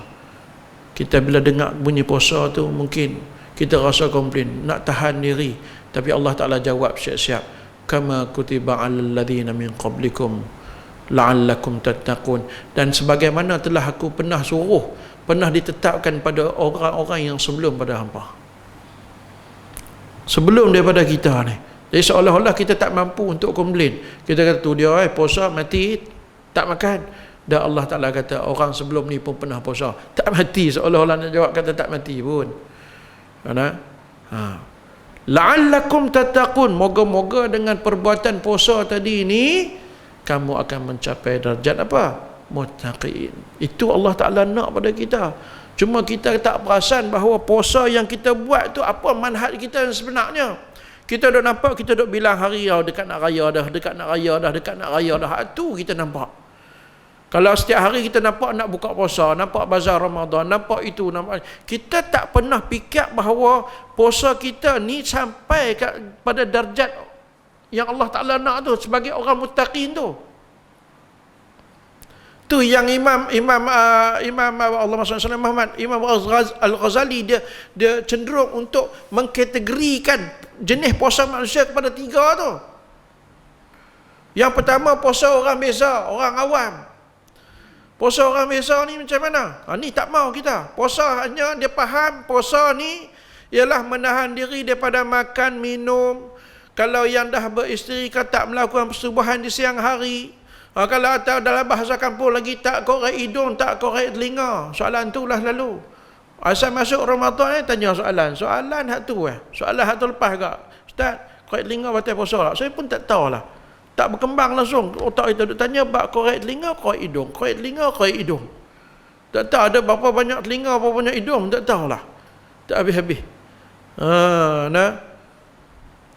Kita bila dengar bunyi puasa tu mungkin kita rasa komplain, nak tahan diri, tapi Allah Ta'ala jawab siap-siap, kama kutiba alal ladzina min qablikum la'allakum tattaqun. Dan sebagaimana telah aku pernah ditetapkan pada orang-orang yang sebelum pada hampa, sebelum daripada kita ni. Jadi seolah-olah kita tak mampu untuk komplain. Kita kata tu dia puasa mati tak makan. Dan Allah Ta'ala kata orang sebelum ni pun pernah puasa tak mati, seolah-olah nak jawab kata tak mati pun. La'allakum tattaqun, moga-moga dengan perbuatan puasa tadi ni kamu akan mencapai darjat apa? Muttaqin. Itu Allah Ta'ala nak pada kita. Cuma kita tak perasan bahawa puasa yang kita buat tu apa manhaj kita yang sebenarnya. Kita duk nampak, kita duk bilang hari dekat nak raya dah, dekat nak raya dah, dekat nak raya dah. Itu kita nampak. Kalau setiap hari kita nampak nak buka puasa, nampak bazar Ramadan, nampak itu, nampak, kita tak pernah fikir bahawa puasa kita ni sampai pada darjat yang Allah Ta'ala nak tu sebagai orang muttaqin tu. Tu yang Imam Allah SWT Muhammad, Imam Al-Ghazali dia cenderung untuk mengkategorikan jenis puasa manusia kepada tiga tu. Yang pertama puasa orang biasa, orang awam. Puasa orang biasa ni macam mana? Ni tak mau kita. Puasa hanya dia faham puasa ni ialah menahan diri daripada makan, minum. Kalau yang dah beristeri tak melakukan persubuhan di siang hari. Kalau atau dalam bahasa kampung lagi tak korek hidung, tak korek telinga. Soalan tu lah lalu. Asal masuk Ramadan tanya soalan. Soalan hak tu Soalan hak tu lepas ke? Ustaz, korek telinga batal puasa tak? Saya pun tak tahu lah. Tak berkembang langsung. Otak kita duk tanya bab korek telinga, korek hidung. Korek telinga, korek hidung. Tak tahu ada berapa banyak telinga, berapa banyak hidung. Tak tahulah. Tak habis-habis.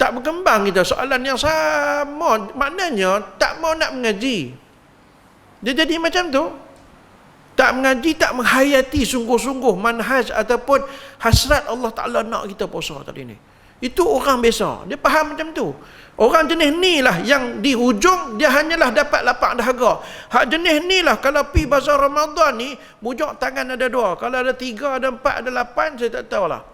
Tak berkembang kita soalan yang sama, maknanya tak mau nak mengaji. Dia jadi macam tu. Tak mengaji, tak menghayati sungguh-sungguh manhaj ataupun hasrat Allah Ta'ala nak kita puasa tadi ni. Itu orang biasa. Dia faham macam tu. Orang jenis ni lah yang di hujung dia hanyalah dapat lapak dahaga. Hak jenis ni lah kalau pi bazar Ramadan ni, mujak tangan ada 2. Kalau ada 3, ada 4, ada 8, saya tak tahulah.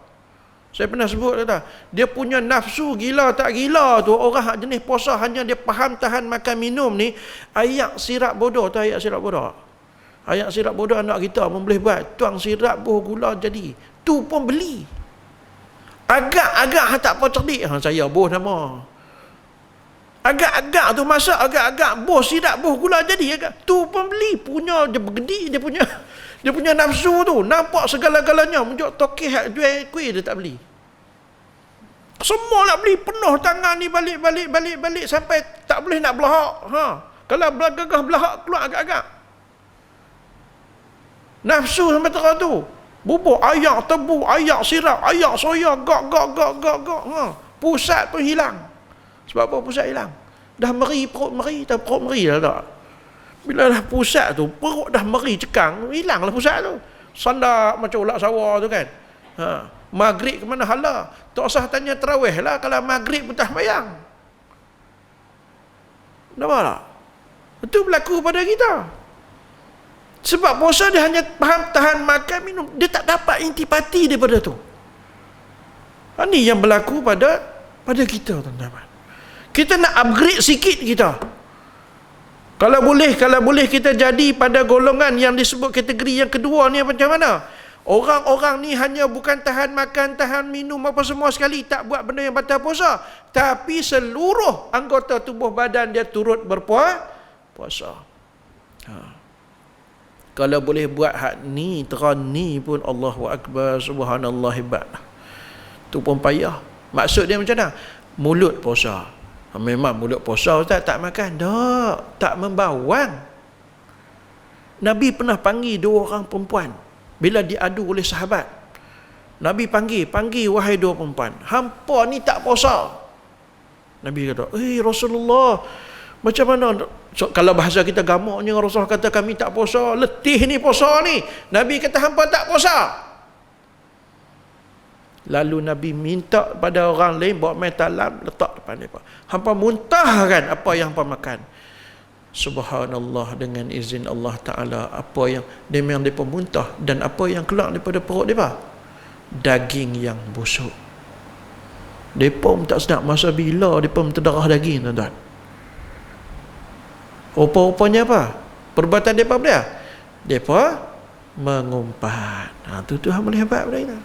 Saya pernah sebut kata, dia punya nafsu gila tak gila tu, orang hak jenis puasa hanya dia faham tahan makan minum ni, ayak sirap bodoh tu ayak sirap bodoh. Ayak sirap bodoh anak kita pun boleh buat. Tuang sirap buah gula jadi. Tu pun beli. Agak-agak tak apa cerdik. Saya buah nama. Agak-agak tu masak agak-agak buah sirap buah gula jadi. Tu pun beli. Punya dia bergedi, dia punya nafsu tu. Nampak segala-galanya. Menjok tokeh jual kuih dia tak beli. Semua nak beli. Penuh tangan ni balik sampai tak boleh nak belahak. Kalau gagah belahak keluar agak-agak. Nafsu sampai terang tu. Bubuk ayak tebu, ayak sirap, ayak soya, gak. Pusat pun hilang. Sebab apa pusat hilang? Dah meri, perut meri, perut meri dah tak? Bila dah pusat tu, perut dah meri cekang, hilanglah pusat tu. Sandak macam ulak sawah tu kan. Maghrib ke mana hala? Tak usah tanya tarawih lah kalau maghrib pun tak bayang. Nampak tak? Itu berlaku pada kita. Sebab puasa dia hanya faham tahan makan minum. Dia tak dapat intipati daripada tu. Ini yang berlaku pada kita, tuan-tuan. Kita nak upgrade sikit kita. Kalau boleh kita jadi pada golongan yang disebut kategori yang kedua ni macam mana? Orang-orang ni hanya bukan tahan makan, tahan minum apa semua sekali, tak buat benda yang batal puasa, tapi seluruh anggota tubuh badan dia turut berpuasa. Kalau boleh buat hak ni, teran ni pun Allahu Akbar, subhanallah, hebat. Tu pun payah. Maksud dia macam mana? Mulut puasa. Memang mulut puasa Ustaz, tak makan. Tak membawang. Nabi pernah panggil 2 orang perempuan. Bila diadu oleh sahabat. Nabi panggil wahai 2 perempuan. Hampa ni tak puasa. Nabi kata, Rasulullah, macam mana? So, kalau bahasa kita gamaknya Rasulullah kata kami tak puasa, letih ni puasa ni. Nabi kata hampa tak puasa. Lalu Nabi minta pada orang lain bawa main talam letak depan mereka. Hampa muntahkan apa yang hampa makan. Subhanallah, dengan izin Allah Ta'ala, apa yang mereka muntah dan apa yang keluar daripada perut mereka, daging yang busuk. Mereka pun tak sedap masa bila mereka menterdarah daging, tuan-tuan. Rupa-rupanya apa? Perbuatan mereka apa dia? Mereka mengumpat. Tu Tuhan boleh hebat pada kita.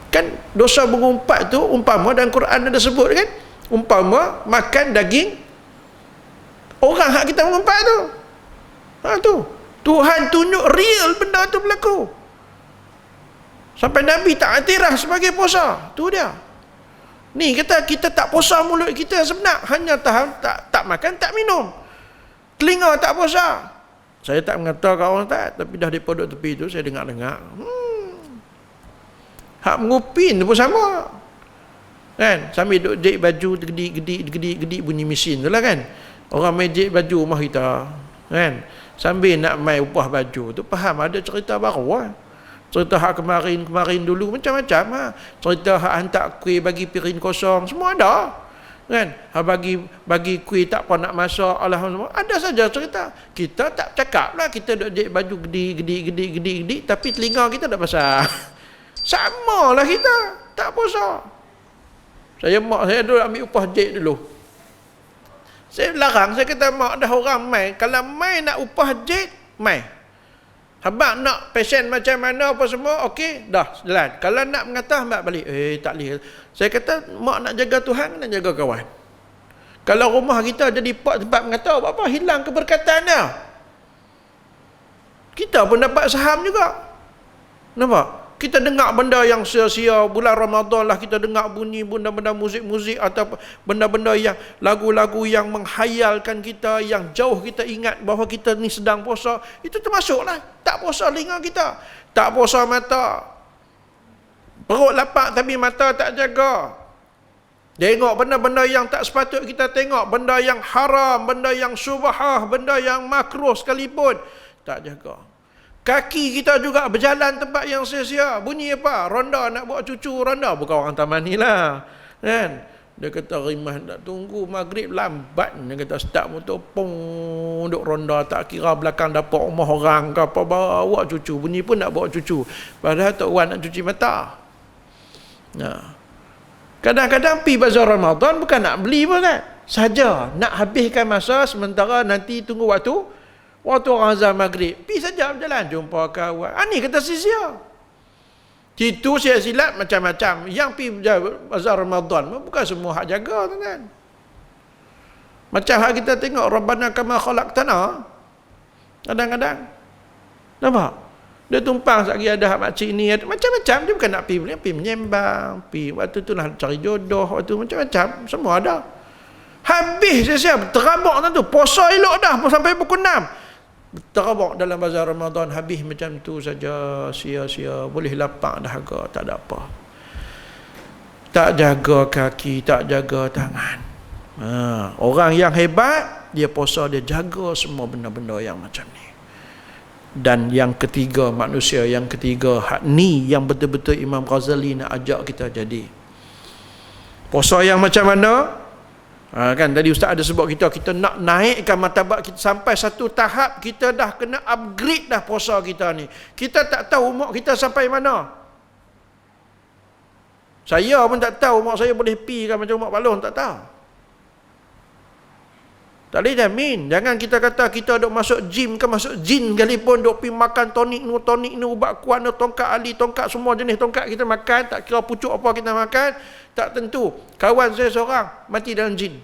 Kan dosa mengumpat tu umpama dalam Quran ada sebut kan? Umpama makan daging orang hak kita mengumpat tu. Tu. Tuhan tunjuk real benda tu berlaku. Sampai Nabi tak iktiraf sebagai puasa. Tu dia. Ni kata kita tak puasa mulut kita sebenar. Hanya tahan tak makan, tak minum. Telinga tak puasa. Saya tak mengata kat orang tak, tapi dah daripada tepi tu saya dengar-dengar. Hak mengupin tu pun sama. Kan? Sambil duduk jahit baju, gedi bunyi mesin tu lah kan. Orang main jahit baju rumah kita. Kan? Sambil nak main upah baju tu, faham ada cerita baru lah. Cerita hak kemarin dulu macam-macam lah. Cerita hak hantar kuih bagi piring kosong, semua ada. Kan? Hak bagi kuih tak apa nak masak, alhamdulillah. Ada saja cerita. Kita tak cakap lah, kita duduk jahit baju gedi, tapi telinga kita dah basah. Sama lah kita, tak puasa. Mak saya dulu ambil upah jahit dulu. Saya larang, saya kata mak dah orang mai. Kalau mai nak upah jahit, mai. Habang nak passion macam mana apa semua, okey, dah jalan. Kalau nak mengata, mak balik. Tak boleh. Saya kata mak nak jaga Tuhan, nak jaga kawan. Kalau rumah kita jadi tempat mengata, apa hilang keberkatannya. Kita pun dapat saham juga. Nampak? Kita dengar benda yang sia-sia, bulan Ramadan lah kita dengar bunyi benda-benda muzik-muzik atau benda-benda yang lagu-lagu yang menghayalkan kita, yang jauh kita ingat bahawa kita ni sedang puasa. Itu termasuklah tak puasa telinga kita, tak puasa mata, perut lapar tapi mata tak jaga. Tengok benda-benda yang tak sepatut kita tengok, benda yang haram, benda yang syubhah, benda yang makruh sekalipun tak jaga. Kaki kita juga berjalan tempat yang sia-sia. Bunyi apa? Ronda nak buat cucu ronda. Bukan orang taman ni lah. Kan? Dia kata rimah nak tunggu maghrib lambat. Dia kata start motor pong duk ronda, tak kira belakang dapur rumah orang ke apa, bawa cucu. Bunyi pun nak bawa cucu. Padahal Tok Wan nak cuci mata. Nah. Kadang-kadang pi bazar Ramadan bukan nak beli pun kan. Saja nak habiskan masa sementara nanti tunggu waktu orang azan maghrib. Pi saja berjalan jumpa kawan. Ni kata sia-sia. Itu silap macam-macam. Yang pi bazar Ramadan bukan semua hak jaga tuan-tuan. Macam hak kita tengok Rabbana kama khalaqtana. Kadang-kadang nampak? Dia tumpang sekali ada hak makcik ni, macam-macam. Dia bukan nak pi menyembang, pi waktu tu nak cari jodoh, waktu macam-macam, semua ada. Habis siap terabak tu, puasa elok dah sampai pukul 6. Terabak dalam bazar Ramadan, habis macam tu saja, sia-sia, boleh lapang dahaga, tak ada apa. Tak jaga kaki, tak jaga tangan. Orang yang hebat, dia puasa, dia jaga semua benda-benda yang macam ni. Dan yang ketiga, manusia yang ketiga, hak ni yang betul-betul Imam Ghazali nak ajak kita jadi. Puasa yang macam mana? Kan tadi Ustaz ada sebut kita nak naikkan martabat kita sampai satu tahap kita dah kena upgrade dah puasa kita ni. Kita tak tahu umur kita sampai mana. Saya pun tak tahu umur saya boleh pi kan macam umur Pak Long, tak tahu. Tak boleh jamin. Jangan kita kata kita duk masuk gym ke masuk jin sekalipun duk pi makan tonik ni ubat kuat ni, tongkat ali, tongkat semua jenis tongkat kita makan, tak kira pucuk apa kita makan, tak tentu. Kawan saya seorang mati dalam jin.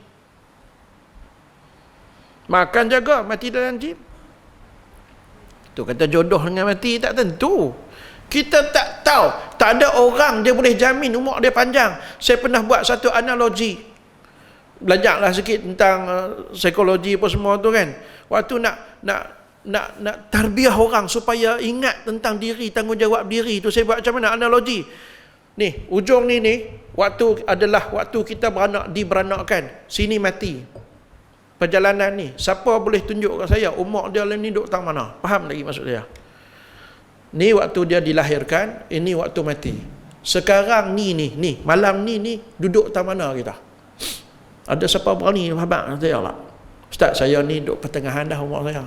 Makan jaga mati dalam jin. Tu kata jodoh dengan mati tak tentu. Kita tak tahu. Tak ada orang dia boleh jamin umur dia panjang. Saya pernah buat satu analogi. Belajarlah sikit tentang psikologi apa semua tu kan. Waktu nak tarbiyah orang supaya ingat tentang diri, tanggungjawab diri tu, saya buat macam mana analogi. Ni, ujung ni waktu adalah waktu kita beranakkan. Sini mati. Perjalanan ni, siapa boleh tunjuk kat saya umur dia ni duduk tang mana? Faham lagi maksud saya? Ni waktu dia dilahirkan, ini waktu mati. Sekarang ni malam ni duduk tang mana kita? Ada siapa berani habaq saya lah? Ustaz, saya ni duduk pertengahan dah umur saya.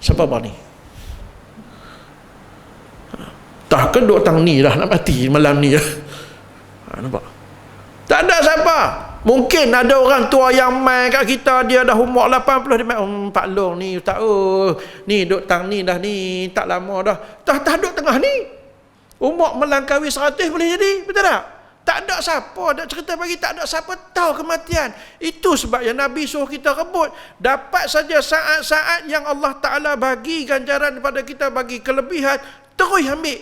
Siapa berani? Tak ke duduk tang ni dah nak mati malam ni. Nampak? Tak ada siapa. Mungkin ada orang tua yang main kat kita, dia dah umur 80, dia main, Pak Long ni Ustaz, ni duduk tang ni dah ni, tak lama dah. Tak duduk tengah ni. Umur melangkaui 100 boleh jadi, betul tak? Tak ada siapa, ada cerita bagi, tak ada siapa tahu kematian. Itu sebab yang Nabi suruh kita rebut. Dapat saja saat-saat yang Allah Ta'ala bagi ganjaran kepada kita, bagi kelebihan, terus ambil.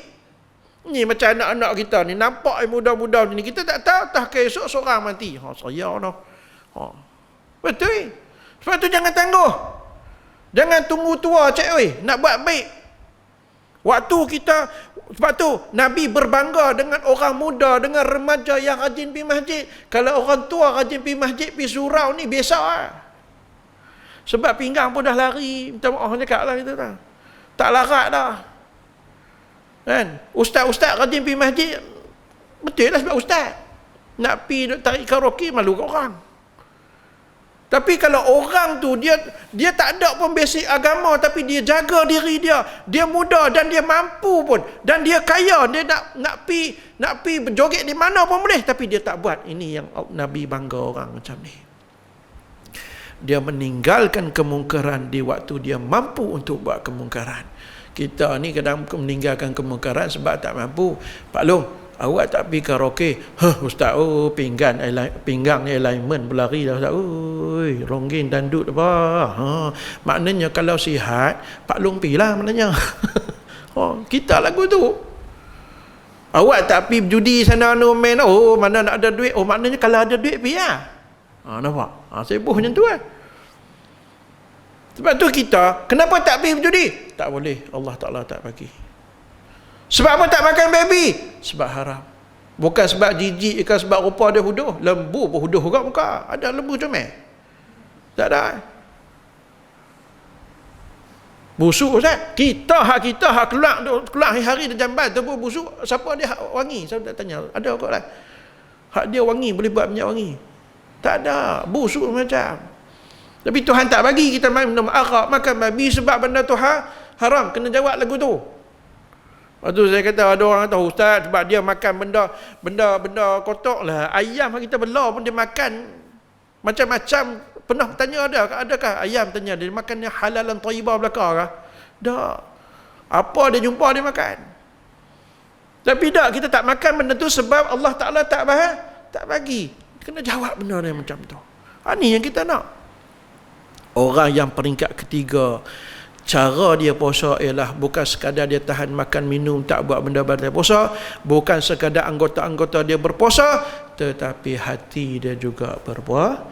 Ni macam anak-anak kita ni, nampak muda-muda ni, kita tak tahu, tak ke esok seorang mati. Saya no. Betul. Sebab tu jangan tangguh. Jangan tunggu tua cik nak buat baik. Waktu kita, sebab tu Nabi berbangga dengan orang muda, dengan remaja yang rajin pergi masjid. Kalau orang tua rajin pergi masjid, pergi surau ni biasa lah. Sebab pinggang pun dah lari, minta maaf cakap lah kita dah. Tak larat dah. Kan? Ustaz-ustaz rajin pergi masjid, betul lah sebab ustaz. Nak pergi tarik karaoke, malu kat orang. Tapi kalau orang tu dia tak ada pun basic agama, tapi dia jaga diri dia, dia muda dan dia mampu pun, dan dia kaya, dia nak pi berjoget di mana pun boleh, tapi dia tak buat. Ini yang Nabi bangga orang macam ni. Dia meninggalkan kemungkaran di waktu dia mampu untuk buat kemungkaran. Kita ni kadang meninggalkan kemungkaran sebab tak mampu. Pak Long, awak tak pergi karaoke? Ustaz, pinggang ni alignment berlari dah Ustaz. Ronggeng dandut apa? Maknanya kalau sihat, Pak Long pergilah maknanya. Kita lagu tu. Awak tak pergi judi sana main, mana nak ada duit? Maknanya kalau ada duit pergi lah. Nampak? Sibuk macam tu kan. Sebab tu kita, kenapa tak pergi berjudi? Tak boleh, Allah Ta'ala tak bagi. Sebab apa tak makan baby? Sebab haram. Bukan sebab jijik ke sebab rupa dia huduh. Lembu pun huduh juga muka. Ada lembu comel? Tak ada. Busuk Ustaz. Kita hak keluar hari-hari di jamban tu pun busuk. Siapa dia hak wangi? Saya tak tanya. Ada kok lah. Hak dia wangi, boleh buat minyak wangi. Tak ada. Busuk macam. Tapi Tuhan tak bagi kita minum arak, makan babi sebab benda tu haram. Kena jawab lagu tu. Lepas tu saya kata, ada orang kata, Ustaz, sebab dia makan benda kotor lah. Ayam kita bela pun dia makan macam-macam. Pernah tanya adakah ayam tanya dia makan yang halalan thayyibah belakang kah? Tak. Apa dia jumpa dia makan. Tapi tak, kita tak makan benda tu sebab Allah Ta'ala tak bagi. Kena jawab benda yang macam tu. Ini yang kita nak. Orang yang peringkat ketiga, cara dia puasa ialah bukan sekadar dia tahan makan minum, tak buat benda batal puasa, bukan sekadar anggota-anggota dia berpuasa, tetapi hati dia juga berpuasa.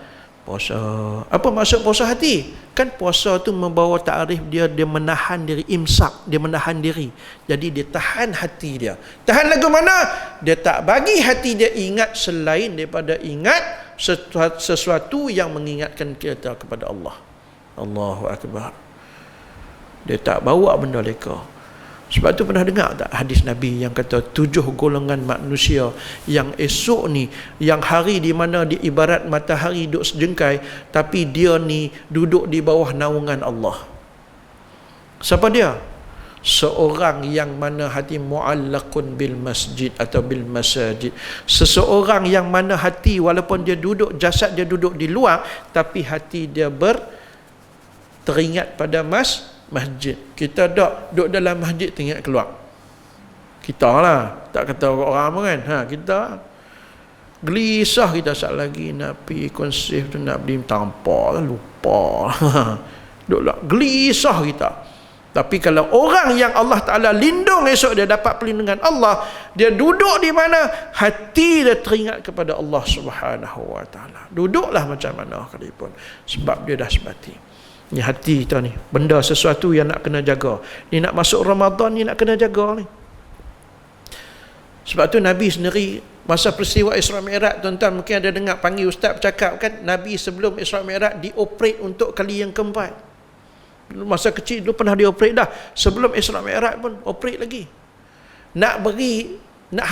Apa maksud puasa hati? Kan puasa tu membawa takrif dia menahan diri, imsak, dia menahan diri. Jadi dia tahan hati dia. Tahan lagu mana? Dia tak bagi hati dia ingat selain daripada ingat sesuatu yang mengingatkan kita kepada Allah. Allahu Akbar. Dia tak bawa benda leka. Sebab tu pernah dengar tak hadis Nabi yang kata 7 golongan manusia yang esok ni, yang hari di mana dia ibarat matahari duduk sejengkai, tapi dia ni duduk di bawah naungan Allah. Siapa dia? Seorang yang mana hati mu'allaqun bil masjid atau bil masajid. Seseorang yang mana hati walaupun dia duduk, jasad dia duduk di luar, tapi hati dia teringat pada masjid. Kita duduk dalam masjid teringat keluar. Kita lah, tak kata orang apa kan. Kita gelisah, kita saat lagi nak pergi konsif tu, nak beli tanpa lupa. Duduklah gelisah kita. Tapi kalau orang yang Allah Ta'ala lindung esok, dia dapat perlindungan Allah, dia duduk di mana hati dia teringat kepada Allah Subhanahu Wa Ta'ala. Duduklah macam mana sekalipun, sebab dia dah sebati. Ni hati kita ni, benda sesuatu yang nak kena jaga. Ni nak masuk Ramadan ni nak kena jaga ni. Sebab tu Nabi sendiri masa peristiwa Isra Mi'raj, tuan-tuan mungkin ada dengar panggil ustaz bercakap kan, Nabi sebelum Isra Mi'raj dioperate untuk kali yang keempat. Masa kecil dulu pernah dioperate dah. Sebelum Isra Mi'raj pun operate lagi. Nak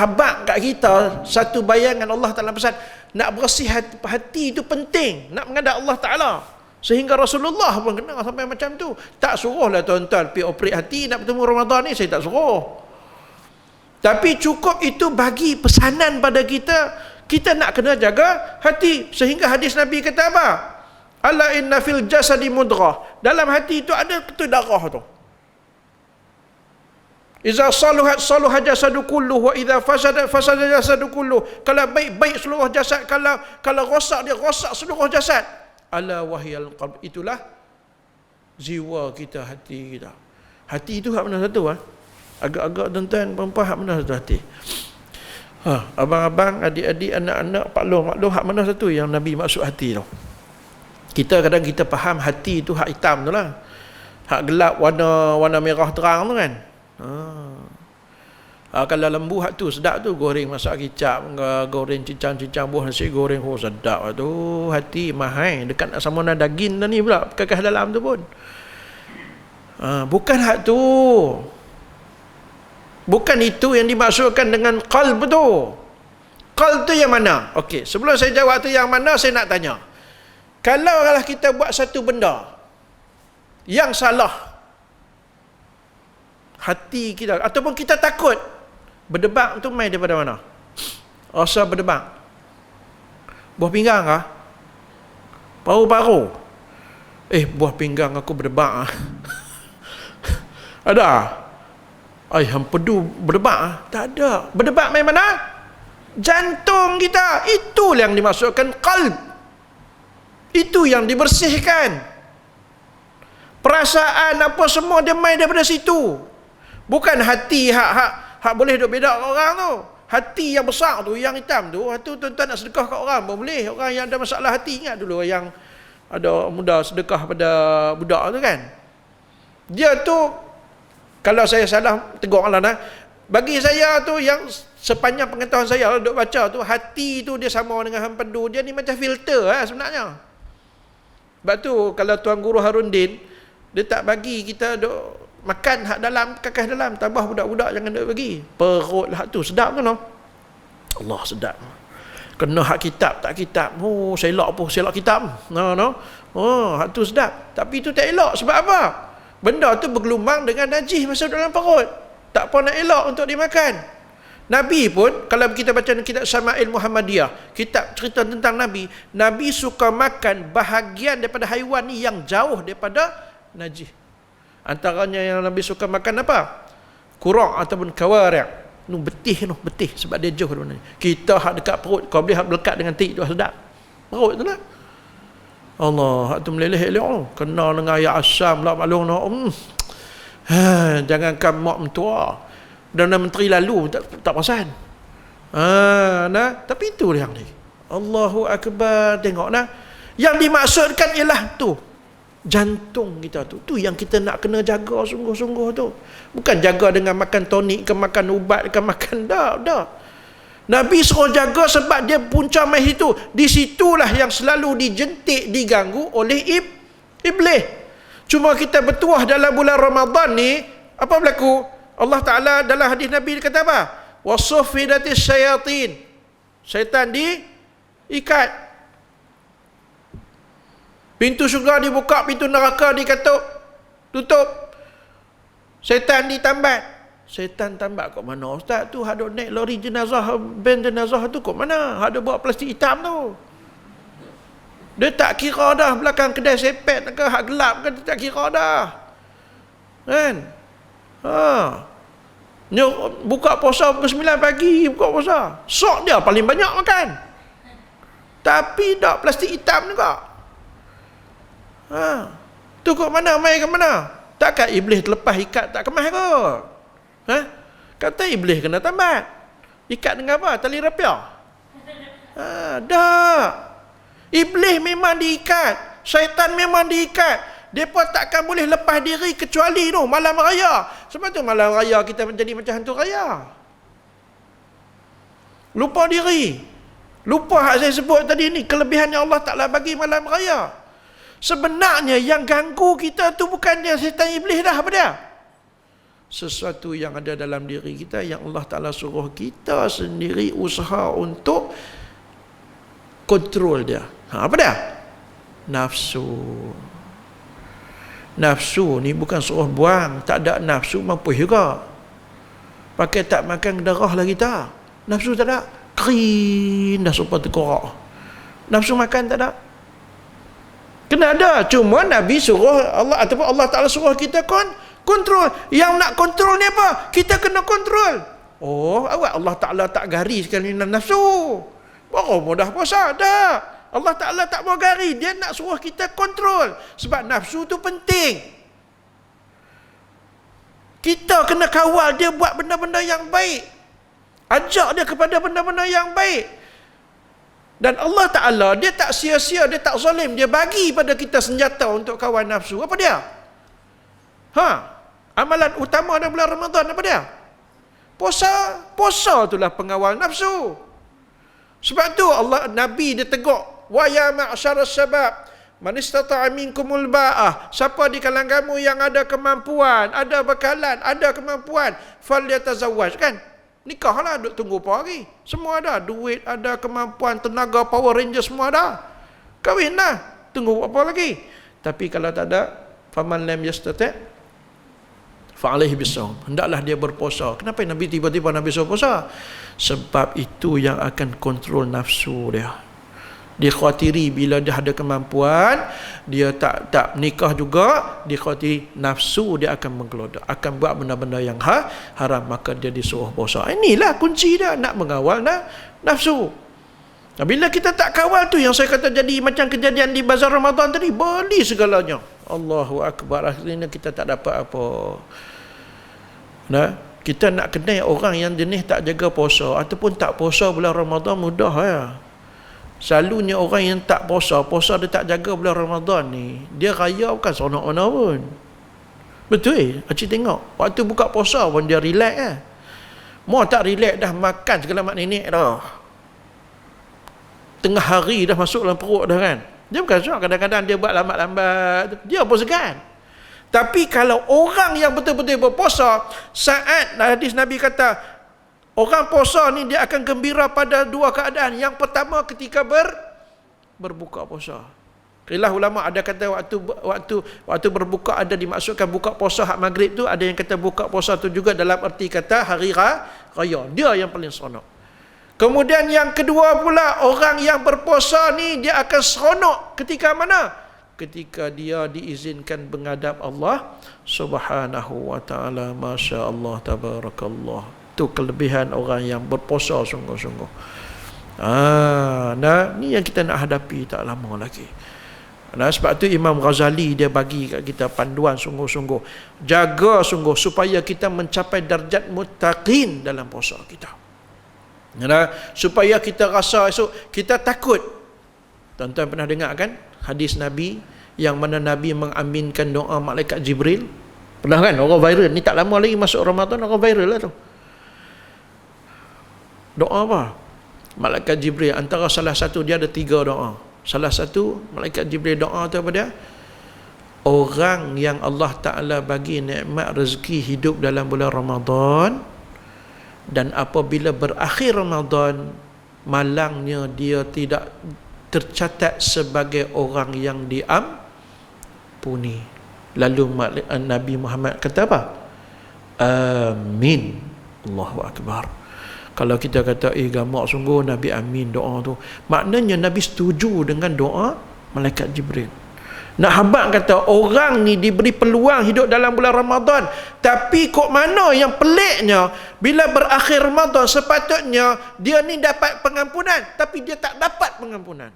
habaq kat kita satu bayangan Allah Ta'ala pesan, nak bersih hati itu penting, nak menghadap Allah Ta'ala. Sehingga Rasulullah pun kena sampai macam tu. Tak suruhlah tuan-tuan pergi operate hati nak bertemu Ramadan ni, saya tak suruh. Tapi cukup itu bagi pesanan pada kita, kita nak kena jaga hati. Sehingga hadis Nabi kata apa? Ala inna fil jasadi mudghah. Dalam hati itu ada ketul darah tu. Iza saluhat jasadu kulluh wa idza fasada jasadu kulluh. Kalau baik seluruh jasad, kalau rosak dia rosak seluruh jasad. Ala wahyal qalb, itulah jiwa kita, hati kita. Hati itu hak mana satu agak-agak tuan-tuan perempuan hak mana satu hati. Abang-abang, adik-adik, anak-anak, pak long hak mana satu yang Nabi maksud hati tu? Kita kadang kita faham hati itu hak hitam tu lah. Hak gelap warna merah terang tu kan. Kalau lembu hak tu sedap tu, goreng masak kicap, goreng cincang buah nasi goreng, sedap tu. Hati mahal dekat nak sama dengan daging dah ni pula, kekeh dalam tu pun. Bukan hak tu. Bukan itu yang dimaksudkan dengan qalb tu. Qalb tu yang mana? Okey, sebelum saya jawab tu yang mana, saya nak tanya. Kalau kita buat satu benda yang salah, hati kita ataupun kita takut, berdebak tu main daripada mana? Rasa berdebak. Buah pinggang kah? Paru-paru. Buah pinggang aku berdebak. Ada? Hampedu berdebak? Tak ada. Berdebak main mana? Jantung kita. Itu yang dimaksudkan qalb. Itu yang dibersihkan. Perasaan apa semua dia main daripada situ. Bukan hati hak boleh duk beda orang tu. Hati yang besar tu, yang hitam tu, tu tuan-tuan nak sedekah kat orang pun boleh. Orang yang ada masalah hati, ingat dulu yang ada muda sedekah pada budak tu kan. Dia tu, kalau saya salah tegur Allah Bagi saya tu, yang sepanjang pengetahuan saya duk baca tu, hati tu dia sama dengan empedu. Dia ni macam filter sebenarnya. Sebab tu kalau Tuan Guru Harundin, dia tak bagi kita duk makan hak dalam, kakas dalam, tambah budak-budak jangan duk bagi. Perut hak tu sedap kan? Allah sedap. Kena hak kitab tak kitab. Oh, selok kitab. Hak tu sedap. Tapi itu tak elok. Sebab apa? Benda tu bergelumbang dengan najis masuk dalam perut. Tak apa nak elok untuk dimakan. Nabi pun, kalau kita baca kitab Syama'il Muhammadiyah, kitab cerita tentang Nabi, Nabi suka makan bahagian daripada haiwan ni yang jauh daripada najis. Antaranya yang Nabi suka makan apa? Kurang ataupun kawari'. Betih sebab dia jauh daripada najis. Kita hak dekat perut, kau boleh hak melekat dengan tik tu sedap. Perut tu lah. Allah, hak tu meleleh-eleh. Kena dengan ayat asam lah maklum no. Jangankan mak mentua, Perdana Menteri lalu tak perasan. Tapi itu yang ni. Allahu Akbar, tengok nah. Yang dimaksudkan ialah tu, jantung kita tu. Tu yang kita nak kena jaga sungguh-sungguh tu. Bukan jaga dengan makan tonik ke makan ubat ke makan dah. Nabi suruh jaga sebab dia punca mai situ. Di situlah yang selalu dijentik, diganggu oleh iblis. Cuma kita bertuah dalam bulan Ramadan ni, apa berlaku? Allah Ta'ala dalam hadis Nabi dia kata apa? Wasuffidatis syayatin. Syaitan diikat. Pintu syurga dibuka, pintu neraka dikatuk, tutup. Syaitan ditambat. Syaitan tambat kat mana? Ustaz tu haduk naik lori jenazah, ben jenazah tu kat mana? Haduk bawa plastik hitam tu. Dia tak kira dah belakang kedai sepet ke hak gelap ke, dia tak kira dah. Kan? Buka puasa pukul 9 pagi, buka puasa. Sok dia paling banyak makan. Tapi dak plastik hitam juga. Tu kat mana, mai kat mana? Takkan iblis terlepas ikat tak kemas kot? Kata iblis kena tambat. Ikat dengan apa? Tali rapiah? Tak. Iblis memang diikat. Syaitan memang diikat. Mereka takkan boleh lepas diri kecuali tu malam raya. Sebab tu malam raya kita menjadi macam hantu raya. Lupa diri. Lupa hak saya sebut tadi ni, kelebihan yang Allah Ta'ala bagi malam raya. Sebenarnya yang ganggu kita tu bukannya syaitan iblis dah, apa dia? Sesuatu yang ada dalam diri kita yang Allah Ta'ala suruh kita sendiri usaha untuk kontrol dia. Apa dia? Nafsu. Nafsu ni bukan suruh buang. Tak ada nafsu mampu juga. Pakai tak makan darah lah kita. Nafsu tak ada. Kering dah supaya terkorak. Nafsu makan tak ada. Kena ada. Cuma Nabi suruh Allah, ataupun Allah Ta'ala suruh kita kontrol. Yang nak kontrol ni apa? Kita kena kontrol. Oh, awak Allah Ta'ala tak garis sekali nafsu. Baru mudah puasa. Tak. Allah Ta'ala tak mau garis. Dia nak suruh kita kontrol. Sebab nafsu tu penting. Kita kena kawal dia buat benda-benda yang baik. Ajak dia kepada benda-benda yang baik. Dan Allah Ta'ala, dia tak sia-sia, dia tak zalim. Dia bagi pada kita senjata untuk kawal nafsu. Apa dia? Amalan utama dalam bulan Ramadan apa dia? Puasa. Puasa itulah pengawal nafsu. Sebab tu Allah, Nabi dia tegur, wa ya ma'syaras syabab man istata'a minkumul ba'ah, siapa di kalangan kamu yang ada kemampuan, ada bekalan, ada kemampuan, falyatazawwaj, kan? Nikahlah, duk tunggu apa lagi? Semua ada, duit ada, kemampuan, tenaga, Power Ranger semua ada. Kahwinlah, tunggu apa lagi? Tapi kalau tak ada, faman lam yastati' fa'alaihi bisawm, hendaklah dia berpuasa. Kenapa Nabi tiba-tiba Nabi suruh puasa? Sebab itu yang akan kontrol nafsu dia. Dia khawatiri bila dia ada kemampuan, dia tak nikah juga, dia khawatiri nafsu dia akan menggelodak, akan buat benda-benda yang haram, maka dia disuruh puasa. Inilah kunci dia, nak mengawal nafsu. Nah, bila kita tak kawal tu, yang saya kata jadi macam kejadian di bazar Ramadan tadi, beli segalanya. Allahu Akbar, akhirnya kita tak dapat apa. Kita nak kenal orang yang jenis tak jaga puasa ataupun tak puasa bulan Ramadan mudah ya. Selalunya orang yang tak puasa dia tak jaga bulan Ramadan ni, dia raya bukan seronok-onok pun. Betul Acik tengok waktu buka puasa pun dia relax Mau tak relax dah, makan segala mak nenek dah. Tengah hari dah masuk dalam perut dah kan. Dia bukan suka, kadang-kadang dia buat lambat-lambat, dia pun segan. Tapi kalau orang yang betul-betul berpuasa, saat hadis Nabi kata, orang puasa ni dia akan gembira pada dua keadaan. Yang pertama ketika berbuka puasa. Ilah ulama ada kata waktu berbuka ada dimaksudkan buka puasa hak maghrib tu, ada yang kata buka puasa tu juga dalam erti kata hari raya. Dia yang paling seronok. Kemudian yang kedua pula, orang yang berpuasa ni dia akan seronok ketika mana? Ketika dia diizinkan menghadap Allah Subhanahu wa taala. Masya-Allah, tabarakallah. Itu kelebihan orang yang berpuasa sungguh-sungguh. Nah, ni yang kita nak hadapi tak lama lagi. Nah, sebab tu Imam Ghazali dia bagi kat kita panduan sungguh-sungguh. Jaga sungguh supaya kita mencapai darjat muttaqin dalam puasa kita. Nah, supaya kita rasa esok kita takut. Tuan-tuan pernah dengar kan hadis Nabi yang mana Nabi mengaminkan doa malaikat Jibril? Pernah kan? Orang viral ni, tak lama lagi masuk Ramadan, orang viral lah tu. Doa apa? Malaikat Jibril, antara salah satu dia ada 3 doa. Salah satu malaikat Jibril doa tu apa dia? Orang yang Allah Ta'ala bagi nikmat rezeki hidup dalam bulan Ramadan, dan apabila berakhir Ramadan, malangnya dia tidak tercatat sebagai orang yang diampuni. Lalu Nabi Muhammad kata apa? Amin. Allahu Akbar. Kalau kita kata gamak sungguh Nabi amin doa tu, maknanya Nabi setuju dengan doa malaikat Jibril. Nak habaq kata orang ni diberi peluang hidup dalam bulan Ramadan, tapi kok mana yang peliknya, bila berakhir Ramadan sepatutnya dia ni dapat pengampunan, tapi dia tak dapat pengampunan.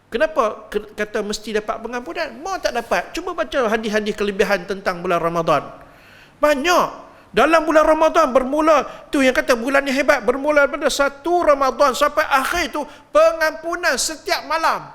Kenapa kata mesti dapat pengampunan? Mau tak dapat? Cuba baca hadis-hadis kelebihan tentang bulan Ramadan. Banyak. Dalam bulan Ramadan bermula tu yang kata bulan ni hebat, bermula pada 1 Ramadan sampai akhir tu pengampunan setiap malam,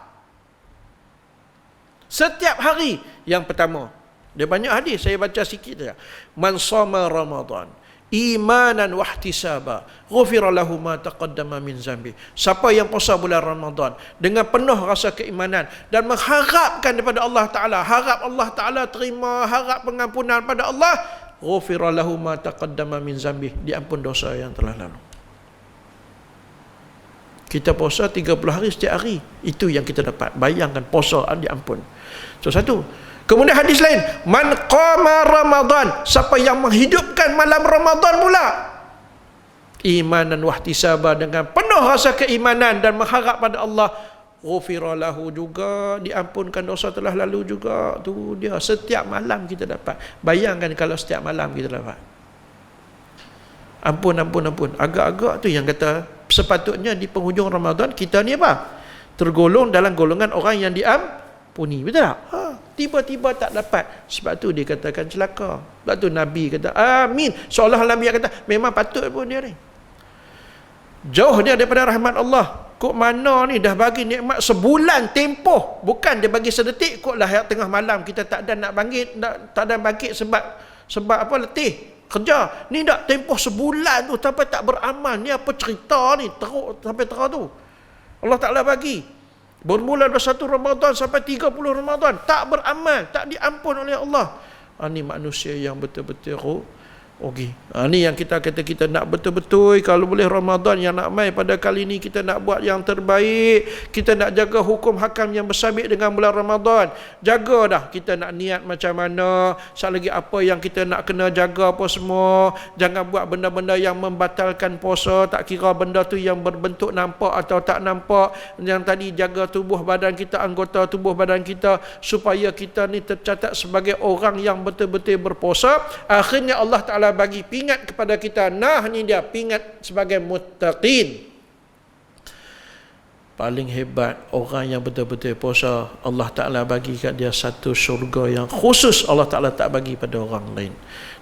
setiap hari. Yang pertama, dia banyak hadis, saya baca sikit saja. Man shoma Ramadan imanan wa ihtisaba ghufira lahu ma taqaddama min zambi. Siapa yang puasa bulan Ramadan dengan penuh rasa keimanan dan mengharapkan daripada Allah Taala, harap Allah Taala terima, harap pengampunan pada Allah, ghufira lahu ma taqaddama min zambi, diampun dosa yang telah lalu. Kita puasa 30 hari setiap hari, itu yang kita dapat. Bayangkan puasa diampun. So satu. Kemudian hadis lain, man qama Ramadan, siapa yang menghidupkan malam Ramadan pula, imanan wahtisaba, dengan penuh rasa keimanan dan mengharap pada Allah, ghufira lahu, juga diampunkan dosa telah lalu juga. Tu dia, setiap malam kita dapat. Bayangkan kalau setiap malam kita dapat. Ampun. Agak-agak tu yang kata sepatutnya di penghujung Ramadan kita ni apa? Tergolong dalam golongan orang yang diampuni. Betul tak? Tiba-tiba tak dapat. Sebab tu dia katakan celaka. Sebab tu Nabi kata amin. Seolah Nabi kata memang patut pun dia ni. Jauh dia daripada rahmat Allah. Kok mana ni dah bagi nikmat sebulan tempoh, bukan dia bagi sedetik. Kok lah tengah malam kita tak ada nak bangkit, tak ada bangkit sebab apa, letih kerja. Ni dah tempoh sebulan tu sampai tak beramal. Ni apa cerita ni, teruk sampai teruk tu. Allah Ta'ala bagi bermula dari 1 Ramadan sampai 30 Ramadan tak beramal, tak diampun oleh Allah. Ini manusia yang betul-betul rugi. Ni yang kita kata kita nak betul-betul, kalau boleh Ramadan yang nak mai pada kali ni kita nak buat yang terbaik. Kita nak jaga hukum hakam yang bersabit dengan bulan Ramadan. Jaga dah, kita nak niat macam mana, sat lagi apa yang kita nak kena jaga apa semua. Jangan buat benda-benda yang membatalkan puasa, tak kira benda tu yang berbentuk nampak atau tak nampak. Yang tadi jaga tubuh badan kita, anggota tubuh badan kita, supaya kita ni tercatat sebagai orang yang betul-betul berpuasa. Akhirnya Allah Ta'ala bagi pingat kepada kita. Nah, ni dia pingat sebagai muttaqin. Paling hebat orang yang betul-betul puasa, Allah Ta'ala bagi kat dia satu syurga yang khusus Allah Ta'ala tak bagi pada orang lain.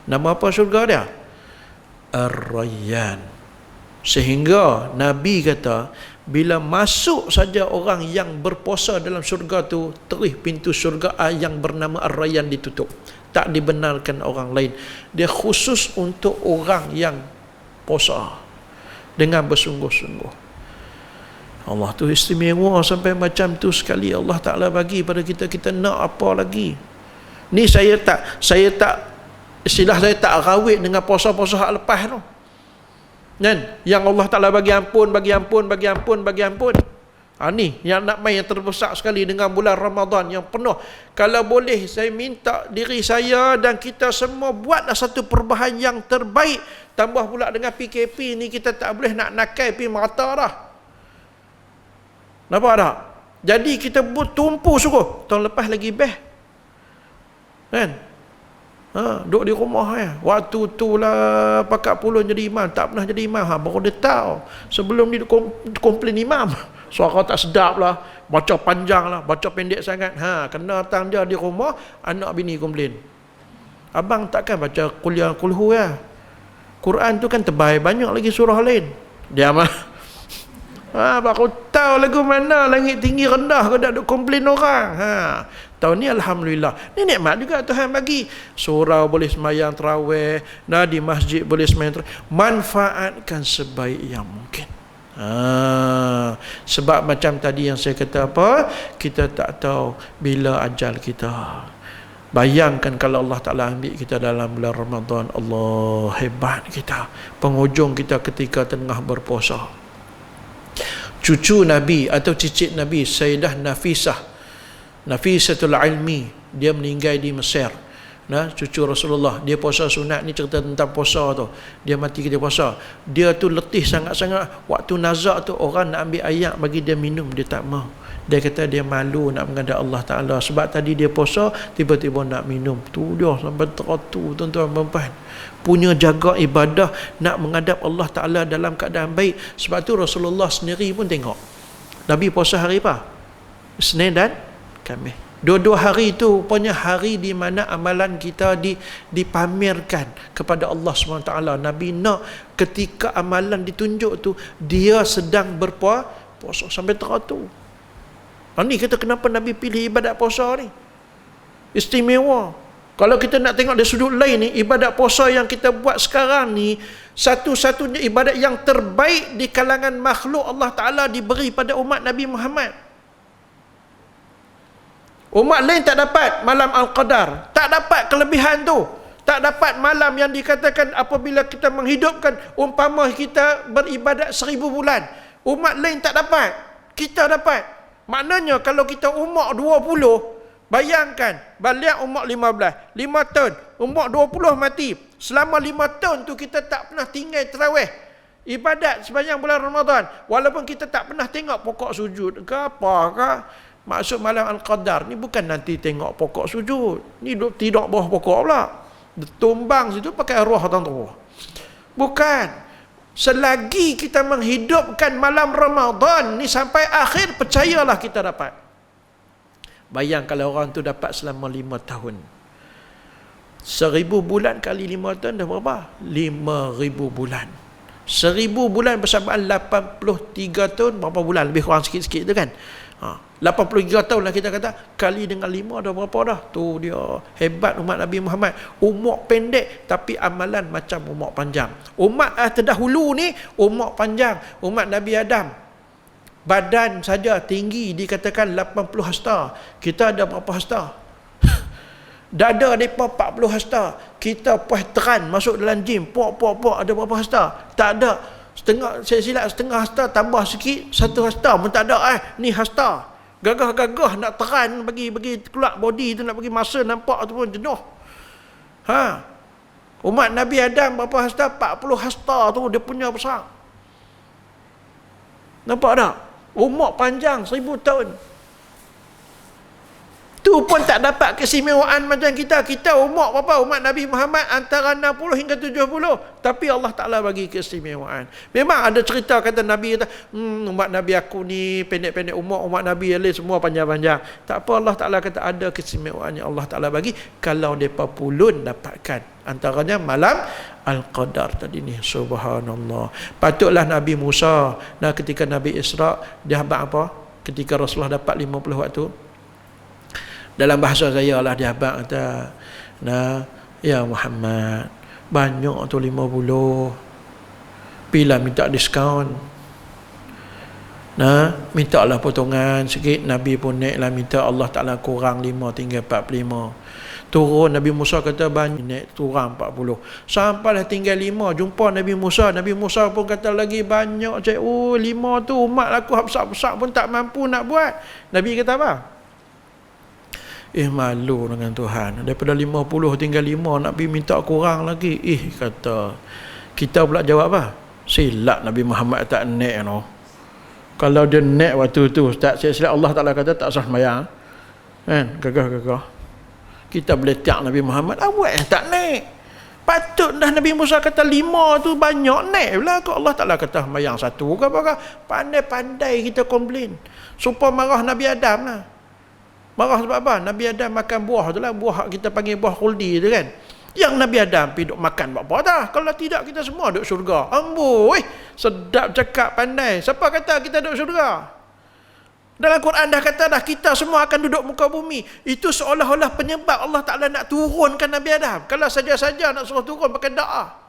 Nama apa syurga dia? Ar-Rayyan. Sehingga Nabi kata bila masuk saja orang yang berpuasa dalam syurga tu, terus pintu syurga yang bernama Ar-Rayyan ditutup. Tak dibenarkan orang lain. Dia khusus untuk orang yang puasa dengan bersungguh-sungguh. Allah tu istimewa sampai macam tu sekali Allah Ta'ala bagi pada kita. Kita nak apa lagi? Ni saya tak istilah saya tak rawit dengan puasa-puasa hak lepas tu. Kan? Yang Allah Ta'ala bagi ampun. Ni yang nak main yang terbesar sekali dengan bulan Ramadan yang penuh. Kalau boleh saya minta diri saya dan kita semua buatlah satu perubahan yang terbaik. Tambah pula dengan PKP ni kita tak boleh nak nakai pergi mata dah. Nampak tak? Jadi kita tumpu suruh. Tahun lepas lagi best. Kan? Duduk di rumah ya. Waktu tu lah Pakat Pulun jadi imam, tak pernah jadi imam. Baru dia tahu. Sebelum ni dia komplain imam. Suara tak sedap lah, baca panjang lah, baca pendek sangat. Kena datang dia di rumah, anak bini komplain. Abang takkan baca kuliah kulhu ya? Quran tu kan tebal, banyak lagi surah lain. Dia mah baru tahu lagu mana langit tinggi rendah kau dah duk komplain orang. Tahun ni alhamdulillah. Ni nikmat juga Tuhan bagi. Surau boleh sembahyang tarawih, di masjid boleh sembahyang tarawih. Manfaatkan sebaik yang mungkin. Sebab macam tadi yang saya kata apa, kita tak tahu bila ajal kita. Bayangkan kalau Allah Ta'ala ambil kita dalam bulan Ramadan, Allah hebat kita, penghujung kita ketika tengah berpuasa. Cucu Nabi atau cicit Nabi Sayyidah Nafisatul Ilmi, dia meninggal di Mesir. Cucu Rasulullah, dia puasa sunat. Ni cerita tentang puasa tu. Dia mati ketika puasa. Dia tu letih sangat-sangat. Waktu nazak tu orang nak ambil ayak bagi dia minum, dia tak mau. Dia kata dia malu nak menghadap Allah Ta'ala. Sebab tadi dia puasa, tiba-tiba nak minum. Tu dia sampai teratu, tuan-tuan perempuan. Punya jaga ibadah nak menghadap Allah Ta'ala dalam keadaan baik. Sebab tu Rasulullah sendiri pun tengok. Nabi puasa hari apa? Isnin dan Khamis. Dua-dua hari itu punya hari di mana amalan kita dipamerkan kepada Allah SWT. Nabi nak ketika amalan ditunjuk tu, dia sedang berpuasa sampai teratur. Ni kita kenapa Nabi pilih ibadat puasa ni? Istimewa. Kalau kita nak tengok dari sudut lain ni, ibadat puasa yang kita buat sekarang ni, satu-satunya ibadat yang terbaik di kalangan makhluk Allah Ta'ala diberi pada umat Nabi Muhammad. Umat lain tak dapat malam Al-Qadar, tak dapat kelebihan tu, tak dapat malam yang dikatakan apabila kita menghidupkan umpama kita beribadat 1000 bulan. Umat lain tak dapat, kita dapat. Maknanya kalau kita umur 20, bayangkan balik umur 15, 5 tahun, umur 20 mati. Selama 5 tahun tu kita tak pernah tinggal tarawih, ibadat sepanjang bulan Ramadan. Walaupun kita tak pernah tengok pokok sujud ke apakah. Maksud malam Al-Qadar ni bukan nanti tengok pokok sujud. Ni tidak bawah pokok pula. Tumbang situ pakai arwah tuan-tuan. Bukan. Selagi kita menghidupkan malam Ramadan ni sampai akhir, percayalah kita dapat. Bayang kalau orang tu dapat selama 5 tahun. 1000 bulan kali 5 tahun dah berapa? 5000 bulan. 1000 bulan bersamaan 83 tahun, berapa bulan? Lebih kurang sikit-sikit tu kan. 83 tahun lah kita kata, kali dengan 5 dah berapa dah? Tu dia hebat umat Nabi Muhammad. Umur pendek tapi amalan macam umur panjang. Umat terdahulu ni umur panjang. Umat Nabi Adam, badan saja tinggi dikatakan 80 hasta. Kita ada berapa hasta? Dada mereka 40 hasta. Kita teran masuk dalam gym, puak ada berapa hasta? Tak ada. Setengah, saya silap setengah hasta, tambah sikit 1 hasta pun tak ada. Ni hasta. Gagah-gagah nak teran bagi keluar body tu, nak bagi masa nampak tu pun jenuh. Umat Nabi Adam berapa hasta? 40 hasta tu dia punya besar. Nampak tak? Umur panjang 1000 tahun. Tu pun tak dapat keistimewaan macam kita. Kita umur berapa? Umat Nabi Muhammad antara 60 hingga 70. Tapi Allah Ta'ala bagi keistimewaan. Memang ada cerita kata Nabi kata, umat Nabi aku ni pendek-pendek umur, umat Nabi yang lain semua panjang-panjang. Tak apa, Allah Ta'ala kata ada keistimewaan yang Allah Ta'ala bagi kalau mereka pulun dapatkan. Antaranya malam Al-Qadar tadi ni. Subhanallah. Patutlah Nabi Musa, ketika Nabi Isra, dia habaq apa? Ketika Rasulullah dapat 50 waktu, dalam bahasa saya lah dia habaq kata, ya Muhammad, banyak tu 50. Bila minta diskaun, minta lah potongan sikit. Nabi pun naik lah, minta Allah Ta'ala kurang 5 tinggal 45. Turun, Nabi Musa kata banyak, naik turun 40. Sampailah tinggal 5, jumpa Nabi Musa. Nabi Musa pun kata lagi banyak cik. 5 tu umat aku besar-besar pun tak mampu nak buat. Nabi kata apa? Malu dengan Tuhan. Daripada 50 tinggal 5, nak pergi minta kurang lagi. Kata. Kita pula jawab apa? Silap Nabi Muhammad tak naik no. Kalau dia naik waktu tu, tak silap Allah Ta'ala kata tak sah sembahyang. Kan? Gagah-gagah. Kita boleh tiap Nabi Muhammad, awak tak naik. Patut dah Nabi Musa kata 5 tu banyak, naik pula. Kok Allah Ta'ala kata sembahyang 1 ke apa? Pandai-pandai kita komplain. Supaya marah Nabi Adam lah. Marah sebab apa? Nabi Adam makan buah tu lah. Buah kita panggil buah khuldi tu kan. Yang Nabi Adam pergi duk makan buat apa dah? Kalau tidak kita semua duk syurga. Amboi, sedap cakap pandai. Siapa kata kita duk syurga? Dalam Quran dah kata dah kita semua akan duduk muka bumi. Itu seolah-olah penyebab Allah Ta'ala nak turunkan Nabi Adam. Kalau saja-saja nak suruh turun pakai da'ah.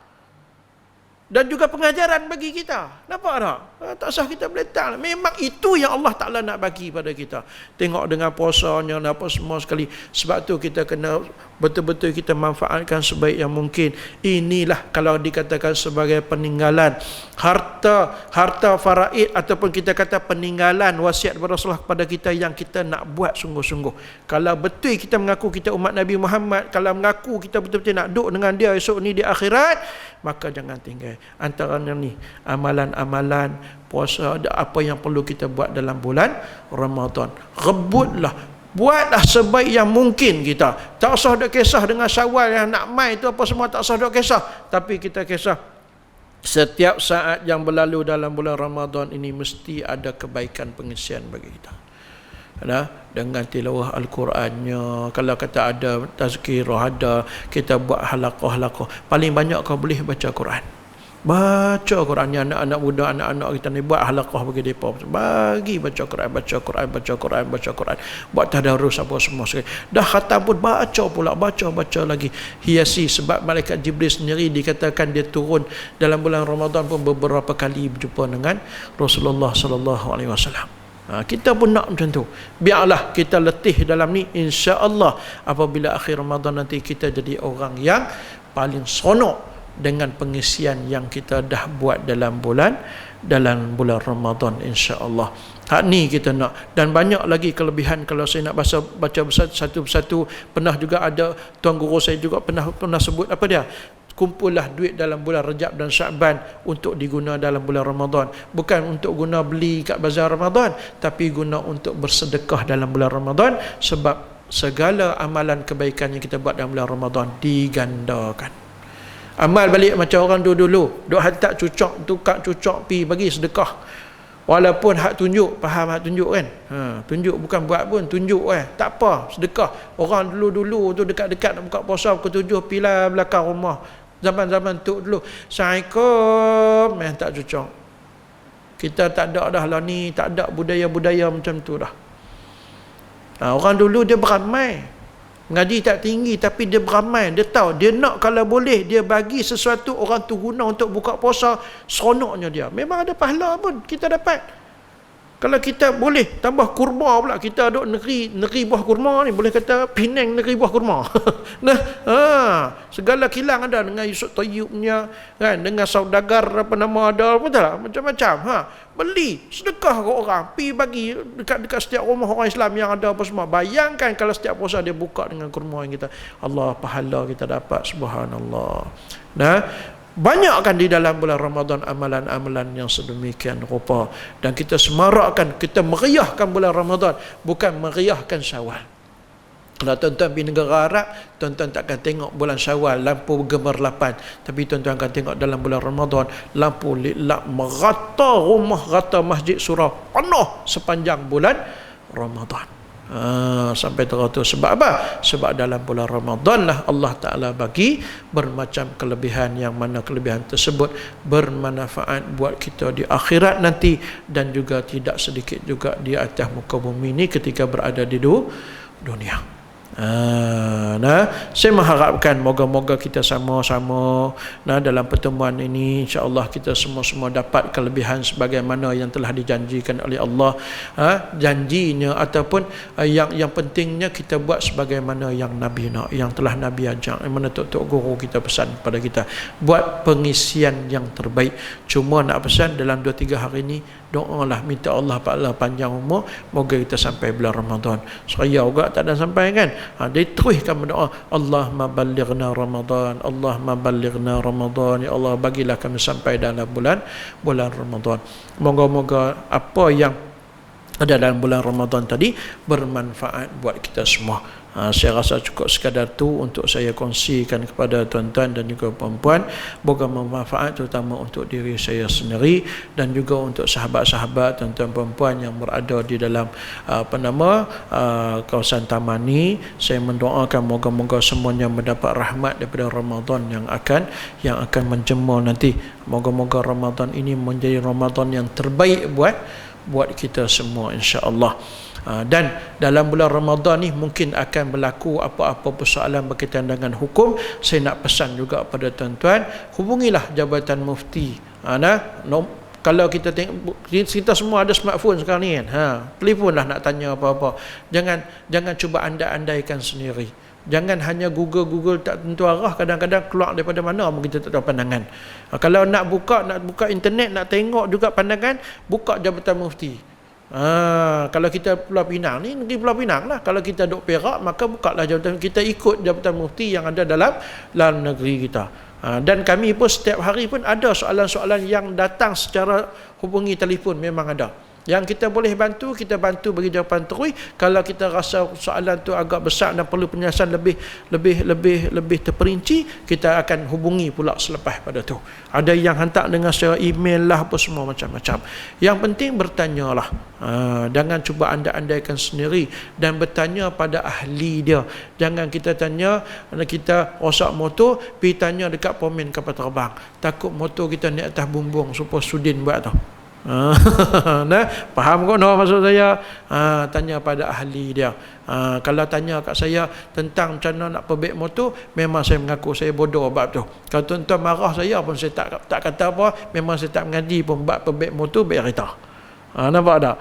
Dan juga pengajaran bagi kita. Nampak tak? Tak usah kita meletak. Memang itu yang Allah Ta'ala nak bagi pada kita. Tengok dengan puasanya, apa semua sekali. Sebab tu kita kena betul-betul kita manfaatkan sebaik yang mungkin. Inilah kalau dikatakan sebagai peninggalan. Harta faraid ataupun kita kata peninggalan wasiat Rasulullah kepada kita yang kita nak buat sungguh-sungguh. Kalau betul kita mengaku kita umat Nabi Muhammad, kalau mengaku kita betul-betul nak duduk dengan dia esok ni di akhirat, maka jangan tinggal. Antaranya ni amalan-amalan puasa, apa yang perlu kita buat dalam bulan Ramadan. Rebutlah, buatlah sebaik yang mungkin kita. Tak usah dok kisah dengan Syawal yang nak mai tu apa semua, tak usah dok kisah. Tapi kita kisah setiap saat yang berlalu dalam bulan Ramadan ini mesti ada kebaikan pengisian bagi kita. Dengan tilawah Al-Qurannya, kalau kata ada tazkirah, ada kita buat halaqah. Paling banyak kau boleh baca Quran. Baca Quran ni anak-anak muda, anak-anak kita ni buat halaqah bagi mereka. Bagi baca Quran. Buat tadarus apa semua sekali. Dah khatam pun baca lagi. Hiasi sebab malaikat Jibril sendiri dikatakan dia turun dalam bulan Ramadan pun beberapa kali berjumpa dengan Rasulullah sallallahu alaihi wasallam. Kita pun nak macam tu. Biarlah kita letih dalam ni, insya-Allah apabila akhir Ramadan nanti kita jadi orang yang paling sonok dengan pengisian yang kita dah buat dalam bulan Ramadan, insya-Allah. Hak ni kita nak, dan banyak lagi kelebihan. Kalau saya nak baca satu persatu, pernah juga ada tuan guru saya juga pernah sebut apa dia? Kumpullah duit dalam bulan Rajab dan Sya'ban untuk diguna dalam bulan Ramadan. Bukan untuk guna beli kat bazar Ramadan, tapi guna untuk bersedekah dalam bulan Ramadan. Sebab segala amalan kebaikan yang kita buat dalam bulan Ramadan digandakan. Amal balik macam orang dulu duk hantar tukar cucok pi bagi sedekah. Walaupun hak tunjuk, faham hak tunjuk kan? Tunjuk bukan buat pun, tunjuk tak apa, sedekah. Orang dulu tu dekat-dekat nak buka puasa pukul 7 pilah belakang rumah. Zaman-zaman tu dulu. Assalamualaikum, tak cucok. Kita tak ada dah lah ni, tak ada budaya-budaya macam tu dah. Orang dulu dia beramai. Ngaji tak tinggi tapi dia beramai. Dia tahu, dia nak kalau boleh dia bagi sesuatu orang tu guna untuk buka puasa, seronoknya dia. Memang ada pahala pun kita dapat. Kalau kita boleh tambah kurma pula, kita duduk negeri buah kurma ni, boleh kata Penang negeri buah kurma. Segala kilang ada dengan Yusuf Tayyubnya kan, dengan saudagar apa nama ada, betul tak? Macam-macam. Beli sedekah ke orang, pi bagi dekat setiap rumah orang Islam yang ada apa semua. Bayangkan kalau setiap puasa dia buka dengan kurma yang kita, Allah, pahala kita dapat, subhanallah. Banyakkan di dalam bulan Ramadan amalan-amalan yang sedemikian rupa, dan kita semarakkan, kita meriahkan bulan Ramadan, bukan meriahkan Syawal. Kalau tuan-tuan pergi negara Arab, tuan-tuan takkan tengok bulan Syawal lampu gemerlapan, tapi tuan-tuan akan tengok dalam bulan Ramadan lampu lilap merata rumah, rata masjid, surau penuh sepanjang bulan Ramadan. Sampai teratur. Sebab apa? Sebab dalam bulan Ramadan lah Allah Ta'ala bagi bermacam kelebihan, yang mana kelebihan tersebut bermanfaat buat kita di akhirat nanti, dan juga tidak sedikit juga di atas muka bumi ini ketika berada di dunia. Saya mengharapkan moga-moga kita sama-sama dalam pertemuan ini insya-Allah kita semua-semua dapat kelebihan sebagaimana yang telah dijanjikan oleh Allah. Janjinya ataupun yang pentingnya kita buat sebagaimana yang Nabi nak, yang telah Nabi ajak, yang mana tok guru kita pesan kepada kita, buat pengisian yang terbaik. Cuma nak pesan dalam 2-3 hari ini, doalah minta Allah Ta'ala panjang umur, moga kita sampai bulan Ramadan. Saya juga tak ada sampai kan. Dia teruskan berdoa, Allahumma ballighna Ramadan, Allahumma ballighna Ramadan, ya Allah bagilah kami sampai dalam bulan Ramadan. Moga-moga apa yang ada dalam bulan Ramadan tadi bermanfaat buat kita semua. Saya rasa cukup sekadar tu untuk saya kongsikan kepada tuan-tuan dan juga puan-puan. Moga bermanfaat terutama untuk diri saya sendiri dan juga untuk sahabat-sahabat tuan-tuan puan-puan yang berada di dalam kawasan taman ni. Saya mendoakan moga-moga semuanya mendapat rahmat daripada Ramadan yang akan menjemur nanti. Moga-moga Ramadan ini menjadi Ramadan yang terbaik buat kita semua insya-Allah. Dan dalam bulan Ramadan ni mungkin akan berlaku apa-apa persoalan berkaitan dengan hukum. Saya nak pesan juga pada tuan-tuan, hubungilah Jabatan Mufti. Kalau kita tengok, kita semua ada smartphone sekarang ni kan, telefonlah nak tanya apa-apa. Jangan cuba andai-andaikan sendiri. Jangan hanya Google tak tentu arah, kadang-kadang keluar daripada mana pun kita tak tahu pandangan. Kalau nak buka internet, nak tengok juga pandangan, buka Jabatan Mufti. Kalau kita Pulau Pinang ni, negeri Pulau Pinang lah. Kalau kita duduk Perak, maka bukalah Jabatan, kita ikut Jabatan Mufti yang ada dalam negeri kita. Dan kami pun setiap hari pun ada soalan-soalan yang datang secara hubungi telefon, memang ada. Yang kita boleh bantu, kita bantu bagi jawapan terus. Kalau kita rasa soalan tu agak besar dan perlu penjelasan lebih terperinci, kita akan hubungi pula selepas pada tu. Ada yang hantar dengan secara email lah, apa semua macam-macam. Yang penting bertanyalah. Jangan cuba andai-andaikan sendiri dan bertanya pada ahli dia. Jangan kita tanya, kita rosak motor, pergi tanya dekat pomen kapal terbang. Takut motor kita naik atas bumbung supaya Sudin buat tu. Faham kau maksud saya? Tanya pada ahli dia. Kalau tanya kat saya tentang macam mana nak perbaik motor, memang saya mengaku saya bodoh bab tu. Kalau tuan-tuan marah saya pun saya tak kata apa, memang saya tak mengaji pun bab perbaik motor, baik kereta. Nampak tak?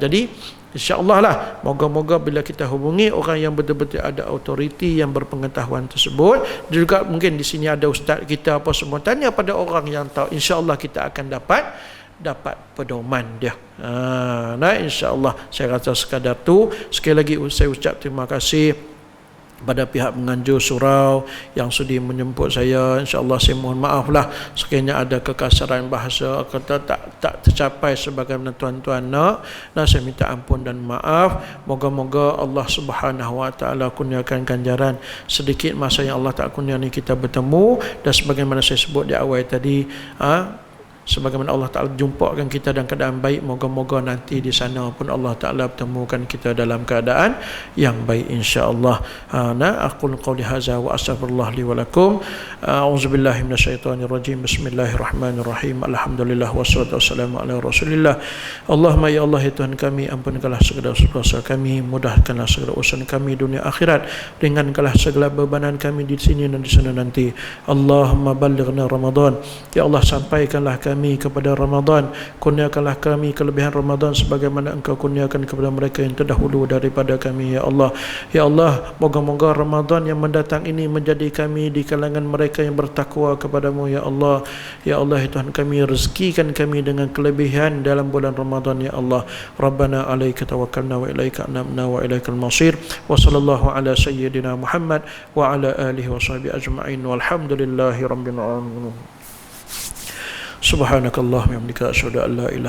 Jadi insya-Allah lah, moga-moga bila kita hubungi orang yang betul-betul ada autoriti yang berpengetahuan tersebut, juga mungkin di sini ada ustaz kita apa semua, tanya pada orang yang tahu, insya-Allah kita akan dapat pedoman dia. InsyaAllah saya rasa sekadar tu. Sekali lagi saya ucap terima kasih pada pihak penganjur surau yang sudi menjemput saya. InsyaAllah saya mohon maaf lah sekiranya ada kekasaran bahasa, kata tak tercapai sebagaimana tuan-tuan nak. Saya minta ampun dan maaf. Moga-moga Allah Subhanahu Wa Taala kurniakan ganjaran sedikit masa yang Allah tak kurnia ni kita bertemu. Dan sebagaimana saya sebut di awal tadi, sebagaimana Allah Ta'ala jumpakan kita dalam keadaan baik, moga-moga nanti di sana pun Allah Ta'ala pertemukan kita dalam keadaan yang baik insya-Allah. Aqul qawli hadza wa astaghfirullah li wa lakum. A'udzubillahi minasyaitonir rajim. Bismillahirrahmanirrahim. Alhamdulillah wassalatu wassalamu ala Rasulillah. Allahumma ya Allah, ya Tuhan kami, ampunkanlah segala dosa kami, mudahkanlah segala urusan kami dunia akhirat, ringankanlah segala bebanan kami di sini dan di sana nanti. Allahumma ballighna Ramadan. Ya Allah, sampaikanlah kami kepada Ramadan, kurniakanlah kami kelebihan Ramadan sebagaimana Engkau kurniakan kepada mereka yang terdahulu daripada kami. Ya Allah, ya Allah, moga-moga Ramadan yang mendatang ini menjadi kami di kalangan mereka yang bertakwa kepadamu. Ya Allah, ya Allah, ya Tuhan kami, rezekikan kami dengan kelebihan dalam bulan Ramadan. Ya Allah, Rabbana alaika tawakkalna wa ilaika anabna wa ilaikal masir. Wa sallallahu ala sayyidina Muhammad wa ala alihi wa sahbihi ajma'in walhamdulillahi rabbil alamin. Subhanakallahumma wa bihamdika asyhadu an la ilaha